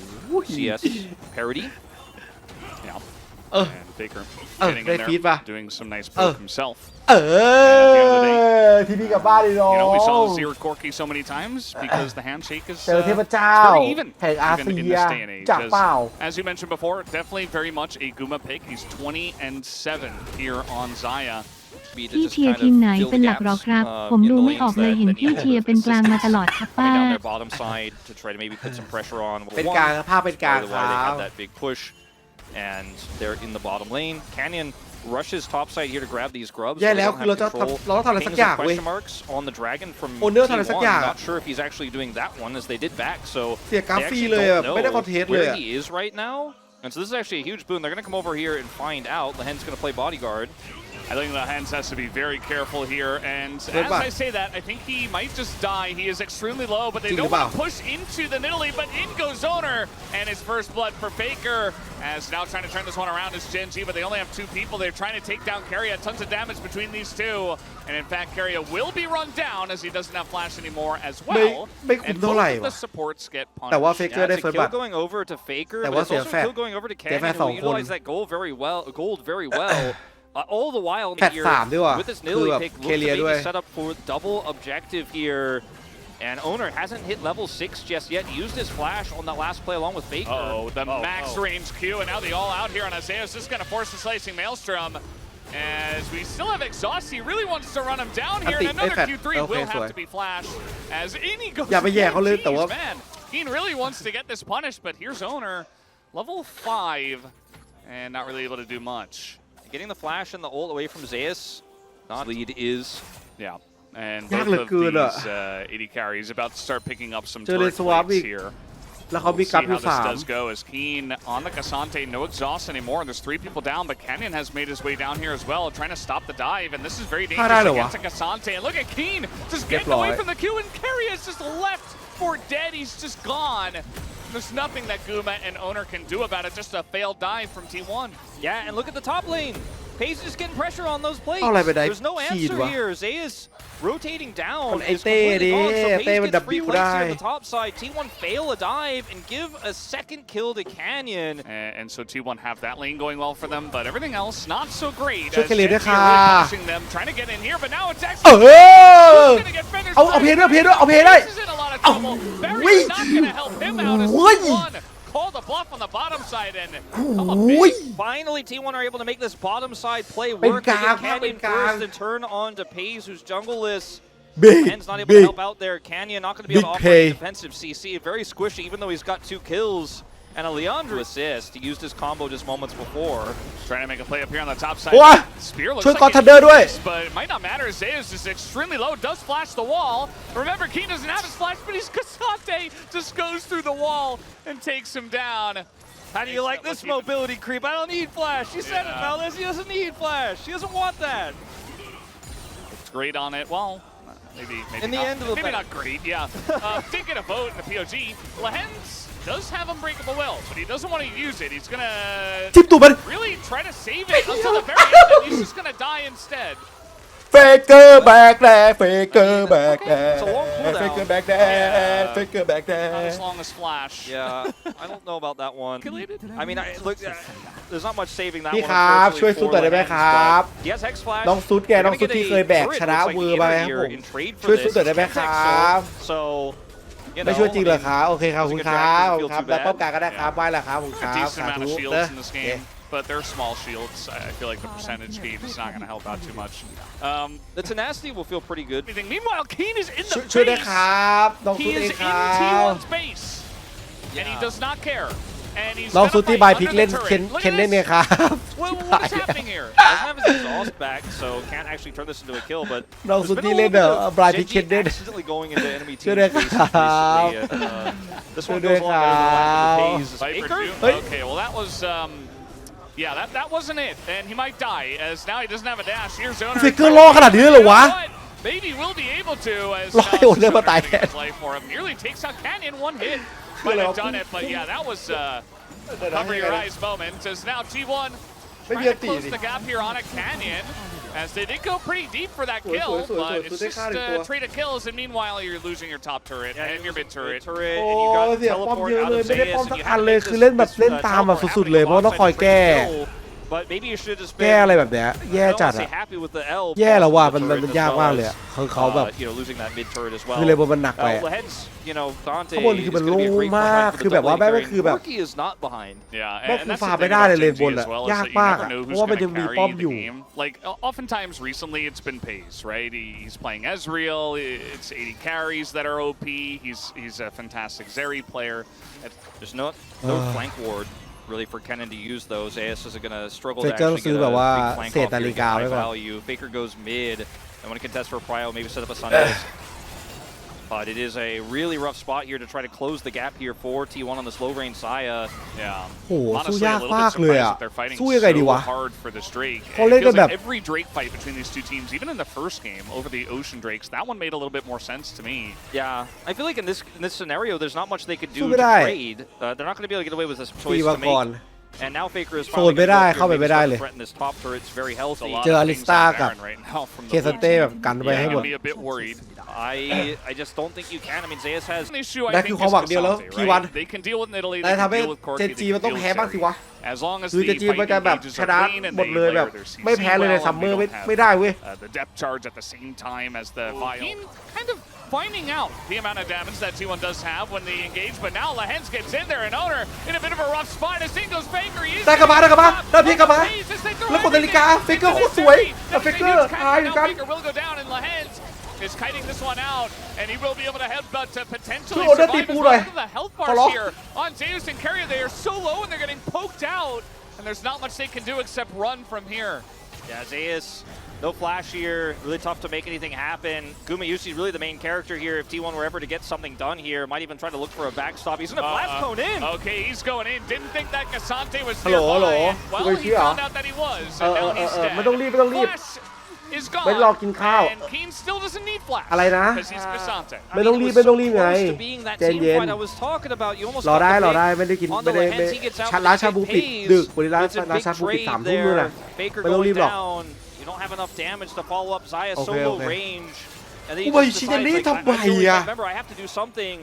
Speaker 1: CS parity.
Speaker 3: Yeah.
Speaker 2: And
Speaker 3: Faker
Speaker 2: ได้ฟีดป่ะ
Speaker 3: doing some nice poke himself.
Speaker 2: ทีนี้กลับบ้านเลยน้อง
Speaker 3: You know, we saw Zero Corki so many times because the handshake is
Speaker 2: เจอเทพเจ้า
Speaker 3: pretty even
Speaker 2: แห่งอา
Speaker 3: even
Speaker 2: เซี
Speaker 3: in
Speaker 2: ย
Speaker 3: this day and age.
Speaker 2: จากเปล่า
Speaker 3: As you mentioned before, definitely very much a Guma pick. He's 20-7 here on Xayah.
Speaker 4: พี่เชียร์ทีมไหนเป็นหลักหรอครับผมดูไม่ออกเลยเห็นพี่เชียร์เป็นกลางมาตลอดครับป้า
Speaker 1: down their bottom side to try to maybe put some pressure on.
Speaker 2: เป็นกลางภาพเป็นกลางค
Speaker 1: Why
Speaker 2: รั
Speaker 1: they
Speaker 2: บ
Speaker 1: have that big push, and they're in the bottom lane. Canyon rushes top side here to grab these grubs.
Speaker 2: แย่แล้วคือเราต้องทำอะไรสักอย่างเว้ย
Speaker 1: question marks on the dragon from
Speaker 2: โอเนอร์ทำอะไรสักอย่าง
Speaker 1: Not sure if he's actually doing that one as they did back. So
Speaker 2: เสียกราฟ
Speaker 1: they
Speaker 2: ฟรี
Speaker 1: actually
Speaker 2: เลย
Speaker 1: don't
Speaker 2: ไม่ได้
Speaker 1: know
Speaker 2: คอนเทสต์เลย
Speaker 1: where he is right now. And so this is actually a huge boon. They're going to come over here and find out. Lehen's going to play bodyguard.
Speaker 3: I think Lehens has to be very careful here, and as I say that, I think he might just die. He is extremely low, but they don't want to push into the Nidalee, but in goes Zoner, and his first blood for Faker, as now trying to turn this one around is GENG, but they only have 2 people. They're trying to take down Keria, tons of damage between these 2, and in fact, Keria will be run down as he doesn't have flash anymore as well, and both of the supports get punished.
Speaker 2: แต่ว่าเฟกเกอร์ได้
Speaker 1: It's
Speaker 2: เฟิ
Speaker 1: a
Speaker 2: ร์สบัต
Speaker 1: kill going over to Faker,
Speaker 2: แต่
Speaker 1: but
Speaker 2: ว่า
Speaker 1: it's
Speaker 2: เสีย
Speaker 1: also
Speaker 2: แฟ
Speaker 1: a
Speaker 2: ด
Speaker 1: kill going over to
Speaker 2: เสียแฟด
Speaker 1: Canyon,
Speaker 2: 2
Speaker 1: who
Speaker 2: คน
Speaker 1: utilized that gold very well. All the while
Speaker 2: แพท
Speaker 1: here
Speaker 2: 3ด้วยว่ะ
Speaker 1: with this
Speaker 2: คือ
Speaker 1: Nidalee
Speaker 2: แบบ
Speaker 1: pick
Speaker 2: เค
Speaker 1: looks
Speaker 2: เลีย
Speaker 1: to
Speaker 2: ด้วย
Speaker 1: maybe set up for double objective here. And Owner hasn't hit level 6 just yet. He used his flash on that last play along with Faker.
Speaker 3: The max range Q, and now the all out here on Isaiah is just going to force the slicing Maelstrom. As we still have Exhaust, he really wants to run him down here, and another Q3 will have to be flashed. As in he goes,
Speaker 2: อย่าไปแย่เขาเลยแต่ว่า
Speaker 3: man, he really wants to get this punished, but here's Owner, level 5, and not really able to do much.
Speaker 1: Getting the flash and the ult away from Zeus. Lead is.
Speaker 3: Yeah. And both of these 80 carries about to start picking up some turret plates here.
Speaker 2: แล้วเขามีกราฟอยู่
Speaker 3: We'll see how this does go as Keen on the Cassante, no exhaust anymore. There's 3 people down, but Canyon has made his way down here as well, trying to stop the dive, and this is very dangerous against a Cassante. And look at Keen just getting away from the Q, and Keria is just left for dead. He's just gone. There's nothing that Guma and Owner can do about it, just a failed dive from T1.
Speaker 1: Yeah, and look at the top lane. Pace is getting pressure on those plates.
Speaker 2: เอาอะไรไปได้
Speaker 1: There's no
Speaker 2: ขีด
Speaker 1: answer
Speaker 2: วะ
Speaker 1: here. Zeus rotating down.
Speaker 2: ไอ้เต้ดิ
Speaker 1: So
Speaker 2: เต้มัน
Speaker 1: Pace
Speaker 2: ดับ
Speaker 1: gets
Speaker 2: บิว
Speaker 1: free
Speaker 2: ได้
Speaker 1: plates here on the top side. T1 fail a dive and give a second kill to Canyon.
Speaker 3: And so T1 have that lane going well for them, but everything else not so great.
Speaker 2: ช่วยเคลียร์ด้วยค่ะ
Speaker 3: punishing them, trying to get in here, but now it's actually going to get finished.
Speaker 2: เอาเพลย์ด้วยเอาเพลย์ได้
Speaker 3: This is in a lot of trouble. Barry's not going to help him out as T1 call the bluff on the bottom side and come up big.
Speaker 1: Finally, T1 are able to make this bottom side play work. They get Canyon first and turn on to Pace, who's jungleless. Land's not able to help out there. Canyon not going to be able to offer a defensive CC. Very squishy, even though he's got 2 kills. And a Leandro assist. He used his combo just moments before.
Speaker 3: Trying to make a play up here on the top side. Spear looks
Speaker 2: ช่วย
Speaker 3: like
Speaker 2: กอทันเดอร์ด้วย
Speaker 3: but it might not matter. Zeus is extremely low. Does flash the wall. Remember, Keen doesn't have his flash, but he's Cassante just goes through the wall and takes him down.
Speaker 1: How do you like this mobility creep? I don't need flash. You said it, Mellis. He doesn't need flash. He doesn't want that.
Speaker 3: It's great on it. Well, maybe
Speaker 1: in the
Speaker 3: not,
Speaker 1: end of the
Speaker 3: maybe not great. Yeah. Did get a vote in the POG. Lehens does have Unbreakable Will, but he doesn't want to use it. He's gonna
Speaker 2: ทิปตูมัน
Speaker 3: really try to save it until the very end, and he's just gonna die instead.
Speaker 2: Faker back there Faker back there
Speaker 1: It's a long cooldown.
Speaker 2: Faker back there Faker back
Speaker 3: Not
Speaker 2: there
Speaker 3: as long as Flash.
Speaker 1: Yeah, I don't know about that one. I mean, look, there's not much saving that
Speaker 2: พี่
Speaker 1: one.
Speaker 2: ครับ
Speaker 1: unfortunately,
Speaker 2: ช่วยซุด
Speaker 1: for
Speaker 2: หน่อยได้ไหม
Speaker 1: Lehens,
Speaker 2: ครับ
Speaker 1: but he has Hex Flash.
Speaker 2: น้องซุดแก
Speaker 1: They're
Speaker 2: น้อง
Speaker 1: gonna
Speaker 2: ซุด
Speaker 1: get
Speaker 2: ที่
Speaker 1: a
Speaker 2: เคยแบก
Speaker 1: turret,
Speaker 2: ชนะ
Speaker 1: looks like
Speaker 2: เวอร์มาครับ
Speaker 1: here
Speaker 2: ผม
Speaker 1: in trade for
Speaker 2: ช่วยซุด
Speaker 1: this.
Speaker 2: หน่อยได้ไหมครับ
Speaker 1: So, you
Speaker 2: ไม่
Speaker 1: know,
Speaker 2: ช่วยจริงเหรอ
Speaker 1: I
Speaker 2: ครับโอเคครับขอบคุณครับขอบคุณครับ
Speaker 1: Feel too
Speaker 2: แล้ว
Speaker 1: bad.
Speaker 2: ป้อมกลางก็ได้ครับไหว้แล้วครับขอบคุณค
Speaker 3: A
Speaker 2: รับ
Speaker 3: decent
Speaker 2: สา
Speaker 3: amount
Speaker 2: ธุ
Speaker 3: of
Speaker 2: เน
Speaker 3: shields
Speaker 2: อะ
Speaker 3: in this
Speaker 2: โอเค
Speaker 3: game, but they're small shields. I feel like the percentage gain is not going to help out too much.
Speaker 1: The tenacity will feel pretty good.
Speaker 3: Meanwhile, Keen is in the
Speaker 2: ช่วยได้
Speaker 3: base.
Speaker 2: ครับน้องซุ
Speaker 3: He
Speaker 2: ดเอ
Speaker 3: is
Speaker 2: ง
Speaker 3: in
Speaker 2: ครับ
Speaker 3: T1's base, and he does not care. And he's
Speaker 2: น้อง
Speaker 3: gonna
Speaker 2: ซุดที่
Speaker 3: fight
Speaker 2: บายพลิก
Speaker 3: under
Speaker 2: เล่น
Speaker 3: the turret.
Speaker 2: เคน
Speaker 3: Look
Speaker 2: เคน
Speaker 3: at
Speaker 2: เล่นเนี่ย
Speaker 3: this.
Speaker 2: ครับ
Speaker 3: What is happening here?
Speaker 1: Doesn't have his exhaust back, so can't actually turn this into a kill. But
Speaker 2: น้อง
Speaker 1: there's
Speaker 2: ซุด
Speaker 1: been
Speaker 2: ที่
Speaker 1: a
Speaker 2: เล่น
Speaker 1: little
Speaker 2: เด
Speaker 1: bit
Speaker 2: อะ
Speaker 1: of
Speaker 2: บรายพลิกเคน
Speaker 1: Genji
Speaker 2: เล่น
Speaker 1: accidentally going into enemy team
Speaker 2: ช่วยด้วย
Speaker 1: faces
Speaker 2: ครับ
Speaker 1: recently. This
Speaker 2: ช่วย
Speaker 1: one
Speaker 2: ด้วย
Speaker 1: goes
Speaker 2: ค
Speaker 1: on
Speaker 2: รั
Speaker 1: to
Speaker 2: บ
Speaker 1: the Haze.
Speaker 3: Viper
Speaker 1: Faker?
Speaker 3: June? Okay, well that was yeah, that wasn't it, and he might die as now he doesn't have a dash. Here's Zoner.
Speaker 2: ฟิกเกอร์ล่อขนาดนี้เลยเหรอวะ
Speaker 3: Maybe will be able to as
Speaker 2: รอให้โอนเรื่องมาตายแทน
Speaker 3: life for him. Nearly takes out Canyon, one hit. Might have done it, but yeah, that was cover your eyes moment. As now T1 trying to close the gap here on a Canyon. As they did go pretty deep for that kill, but it's just a trade of kills, and meanwhile you're losing your top turret and your mid turret.
Speaker 2: โอ้เสียป้อมเยอะเลยไม่ได้ป้อมสักอันเลยคือเล่นแบบเล่นตามแบบสุดๆเลยเพราะต้องคอยแก้ แก้อะไรแบบเนี้ยแย่จัดอะแย่แล้วว่ะมันยากมากเลยอะคือเขาแบบคือเลยบนมันหนักไปข้างบนคือมันโล่งมากคือแบบว่าแม่งคือแบบแม่งคือฟาไม่ได้เลยเลนบนอะยากมากเพราะว่ามันยังมีป้อมอยู่
Speaker 3: Like oftentimes recently it's been Pace, right? He's playing Ezreal. It's 80 carries that are OP. He's a fantastic Zeri player.
Speaker 1: There's no flank ward really for Kennen to use those. AS is going to struggle to
Speaker 2: Faker
Speaker 1: actually
Speaker 2: ซื้อ
Speaker 1: get
Speaker 2: แบบ
Speaker 1: a
Speaker 2: ว่า
Speaker 1: big flank
Speaker 2: เศษ
Speaker 1: off
Speaker 2: นา
Speaker 1: here
Speaker 2: ฬิ
Speaker 1: to
Speaker 2: กา
Speaker 1: get
Speaker 2: ไว้
Speaker 1: high
Speaker 2: ก่อน
Speaker 1: value. Faker goes mid. I want to contest for Prio, maybe set up a Sunday. But it is a really rough spot here to try to close the gap here for T1 on the slow range Saya.
Speaker 3: Yeah.
Speaker 2: โหสู้
Speaker 3: Honestly,
Speaker 2: ยา
Speaker 3: a
Speaker 2: ก
Speaker 3: little
Speaker 2: มาก
Speaker 3: bit
Speaker 2: เลยอะ
Speaker 3: surprised that they're fighting
Speaker 2: สู้ยังไงดีวะ
Speaker 3: so hard for this Drake.
Speaker 2: เขา
Speaker 3: It
Speaker 2: เล่นกัน
Speaker 3: feels
Speaker 2: แบบ
Speaker 3: like every Drake fight between these two teams, even in the first game over the Ocean Drakes, that one made a little bit more sense to me.
Speaker 1: Yeah, I feel like in this scenario, there's not much they could do
Speaker 2: สู้
Speaker 1: to
Speaker 2: ไม่ได้
Speaker 1: trade. They're not going to be able to get away with this
Speaker 2: ตี
Speaker 1: choice
Speaker 2: มา
Speaker 1: to
Speaker 2: ก่อน
Speaker 1: make. And now Faker is
Speaker 2: โซนไม่ได้เข้าไปไม่ได้เลย
Speaker 1: threaten this top turret. It's very healthy.
Speaker 2: เจออลิสตากับ เคสเต้แบบกันไปให้หมด
Speaker 3: be a bit worried.
Speaker 1: I just don't think you can. I mean, Zeus has.
Speaker 3: An issue I
Speaker 2: นั่น
Speaker 3: think
Speaker 2: คือความหวัง
Speaker 3: is
Speaker 2: เดียวแล้ว
Speaker 3: Cassante,
Speaker 2: ทีวัน
Speaker 3: right? They can deal with Italy.
Speaker 2: แต่
Speaker 3: They
Speaker 2: ทำ
Speaker 3: can
Speaker 2: ให้
Speaker 3: deal with
Speaker 2: เจ
Speaker 3: Corki.
Speaker 2: น
Speaker 3: They
Speaker 2: จี
Speaker 3: can
Speaker 2: มันต้อง
Speaker 3: deal
Speaker 2: แพ้
Speaker 3: with
Speaker 2: บ้างสิ
Speaker 3: Zeri.
Speaker 2: วะ
Speaker 3: As long as
Speaker 2: คือ
Speaker 3: the
Speaker 2: เจนจีมันจะ
Speaker 3: fighting
Speaker 2: แบบ
Speaker 3: engages
Speaker 2: ช
Speaker 3: are
Speaker 2: นะ
Speaker 3: clean and
Speaker 2: หมด
Speaker 3: they
Speaker 2: เลยแบบ
Speaker 3: layer their CC
Speaker 2: ไม่แพ้เลยใน
Speaker 3: well,
Speaker 2: ซัมเมอ
Speaker 3: and
Speaker 2: ร์
Speaker 3: they don't have
Speaker 2: ไม่ได้เว้ย
Speaker 3: the depth charge at the same time as the Vial. Kind of finding out the amount of damage that T1 does have when they engage, but now Lehens gets in there and Owner in a bit of a rough spot as thing goes Faker. He is
Speaker 2: ได้กลับมาได้พี่กลับมา
Speaker 3: as they throw
Speaker 2: แล้วกดนาฬิกา
Speaker 3: everything
Speaker 2: ฟิกเกอร์โค
Speaker 3: into
Speaker 2: ตรสวย
Speaker 3: Zeri.
Speaker 2: แต่ฟิกเกอร์ตายอยู่
Speaker 3: Now
Speaker 2: กัน
Speaker 3: Faker will go down and Lehens is kiting this one out, and he will be able to headbutt to potentially
Speaker 2: Look at
Speaker 3: survive
Speaker 2: that
Speaker 3: as
Speaker 2: people
Speaker 3: well.
Speaker 2: there.
Speaker 3: Look at the health
Speaker 2: Follow.
Speaker 3: bars here on Zeus and Carrier. They are so low and they're getting poked out, and there's not much they can do except run from here.
Speaker 1: Yeah, Zeus, no flash here. Really tough to make anything happen. Gumayusi is really the main character here. If T1 were ever to get something done here, might even try to look for a backstop. He's gonna blast cone in.
Speaker 3: Okay, he's going in. Didn't think that Cassante was
Speaker 2: Hello,
Speaker 3: nearby.
Speaker 2: hello.
Speaker 3: Well, he found out that he was, and now he's dead.
Speaker 2: ไม่ต้องรีบ
Speaker 3: Flash is gone.
Speaker 2: ไม่รอกินข้าว
Speaker 3: And Keen still doesn't need flash.
Speaker 2: อะไรนะ
Speaker 3: Because he's Cassante.
Speaker 2: ไม่ต้องรีบไง ใจเย็น รอได้ไม่ได้กินไม่ได้ร้านชาบูปิดดึกวันนี้ร้านชาบูปิด3 ทุ่มนู่นน่ะไม่ต้องรีบหรอก
Speaker 1: You don't have enough damage to follow up Zaya's
Speaker 2: Okay,
Speaker 1: solo
Speaker 2: okay.
Speaker 1: range. And then he
Speaker 2: Wait,
Speaker 1: just
Speaker 2: she
Speaker 1: decides,
Speaker 2: didn't
Speaker 1: like,
Speaker 2: need to buy, yeah.
Speaker 1: remember, I have to do something,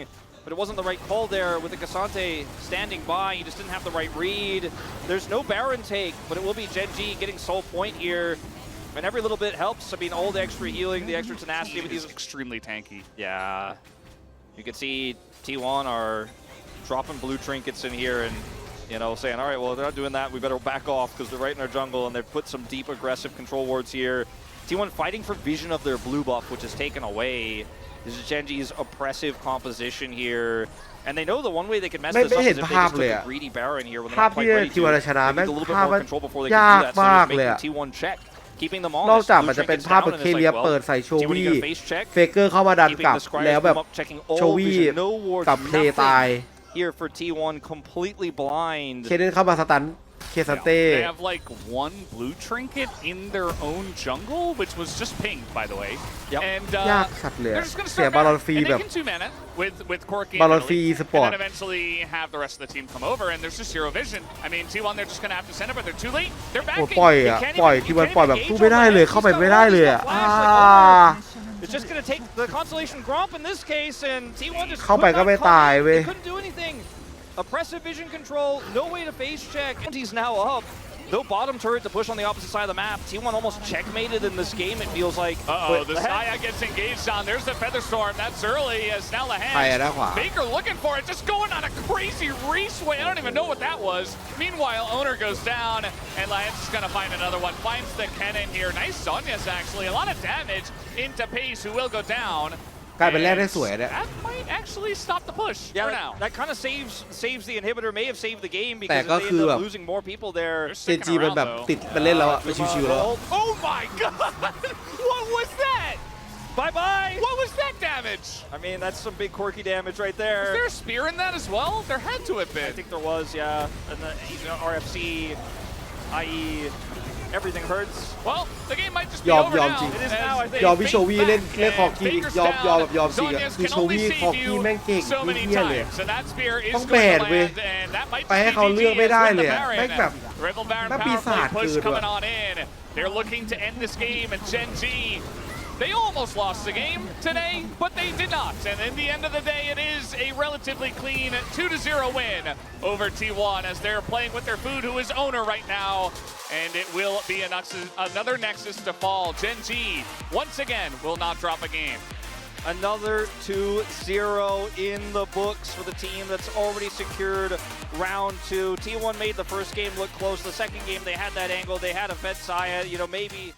Speaker 1: but it wasn't the right call there with the Cassante standing by. He just didn't have the right read. There's no Baron take, but it will be Genji getting soul point here. And every little bit helps. I mean, all the extra healing, the extra tenacity with these.
Speaker 3: Extremely tanky.
Speaker 1: Yeah. You can see T1 are dropping blue trinkets in here and, you know, saying, all right, well, they're not doing that. We better back off because they're right in our jungle, and they've put some deep aggressive control wards here. T1 fighting for vision of their blue buff, which is taken away. This is Genji's oppressive composition here. And they know the one way they can mess this up is if they just took a greedy Baron here when they're not quite ready to. They need a little bit more control before they can do that. So just making T1 check, keeping them on.
Speaker 2: นอกจากมันจะเป็นภาพแบบเคเลียเปิดใส่โชวี่เฟเกอร์เข้ามาดันกลับแล้วแบบโชวี่กับเพลย์ตาย
Speaker 1: Here for T1 completely blind.
Speaker 2: เคเดนเข้ามาสตันเคซันเต้
Speaker 3: They have like one blue trinket in their own jungle, which was just pinged, by the way.
Speaker 1: Yep.
Speaker 3: And
Speaker 2: ยากสัตว์เลย
Speaker 3: they're just going to
Speaker 2: เสีย
Speaker 3: start
Speaker 2: บอล
Speaker 3: back.
Speaker 2: ฟรี
Speaker 3: And
Speaker 2: แบ
Speaker 3: they
Speaker 2: บ
Speaker 3: can 2 mana with Corki
Speaker 2: บอล
Speaker 3: and
Speaker 2: ฟรี
Speaker 3: Italy,
Speaker 2: สปอร์ต
Speaker 3: and then eventually have the rest of the team come over, and there's just zero vision. I mean, T1 they're just going to have to send it, but they're too late. They're
Speaker 2: โอ้
Speaker 3: backing.
Speaker 2: ปล่อยอ่ะปล่อยที่มันปล่อยแบบสู้ไม่ได้เลยเข้าไปไม่ได้เลยอ่ะ
Speaker 1: It's just going to take the Constellation Gromp in this case, and T1 just
Speaker 2: เข้าไปก็ไม่ตายเว้ย
Speaker 1: They couldn't do anything. Oppressive vision control, no way to face check. He's now up. No bottom turret to push on the opposite side of the map. T1 almost checkmated in this game, it feels like.
Speaker 3: Uh-oh, the Saya gets engaged on. There's the Feather Storm. That's early as now Lahan. Faker looking for it, just going on a crazy raceway. I don't even know what that was. Meanwhile, Owner goes down, and Lahan's just going to find another one. Finds the cannon here. Nice Sonya's actually. A lot of damage into Pace, who will go down.
Speaker 2: กลายเป็นแรกได้สวยเนี่ย
Speaker 3: That might actually stop the push for now.
Speaker 1: That kind of saves the inhibitor, may have saved the game
Speaker 2: แต่
Speaker 1: because
Speaker 2: ก็
Speaker 1: they
Speaker 2: คือ
Speaker 1: end
Speaker 2: แบบ
Speaker 1: up losing more people there.
Speaker 2: เจนจีมันแบบติดมันเล่นแล้วอะชิวๆแล้ว
Speaker 3: Oh my god! What was that?
Speaker 1: Bye-bye!
Speaker 3: What was that damage?
Speaker 1: I mean, that's some big quirky damage right there.
Speaker 3: Was there a spear in that as well? There had to have been.
Speaker 1: I think there was, yeah. And the RFC, i.e. everything hurts.
Speaker 3: Well, the game might just be over now.
Speaker 1: It is now, I think.
Speaker 2: ยอมพี่โชวี่เล่นคอกี้ยอมแบบยอมจริงอะคือโชวี่คอกี้แม่งเก่งเหี้ยเลยต้องแบนเว้ยไปให้เขาเลือกไม่ได้เลยแม่งแบบน่าปีศาจเกินว่ะ
Speaker 3: They're looking to end this game, and Gen.G, they almost lost the game today, but they did not. And in the end of the day, it is a relatively clean 2-0 win over T1 as they're playing with their food, who is Owner right now. And it will be another Nexus to fall. Gen.G, once again, will not drop a game.
Speaker 1: Another 2-0 in the books for the team that's already secured round 2. T1 made the first game look close. The second game, they had that angle. They had a Fed Saya. You know, maybe...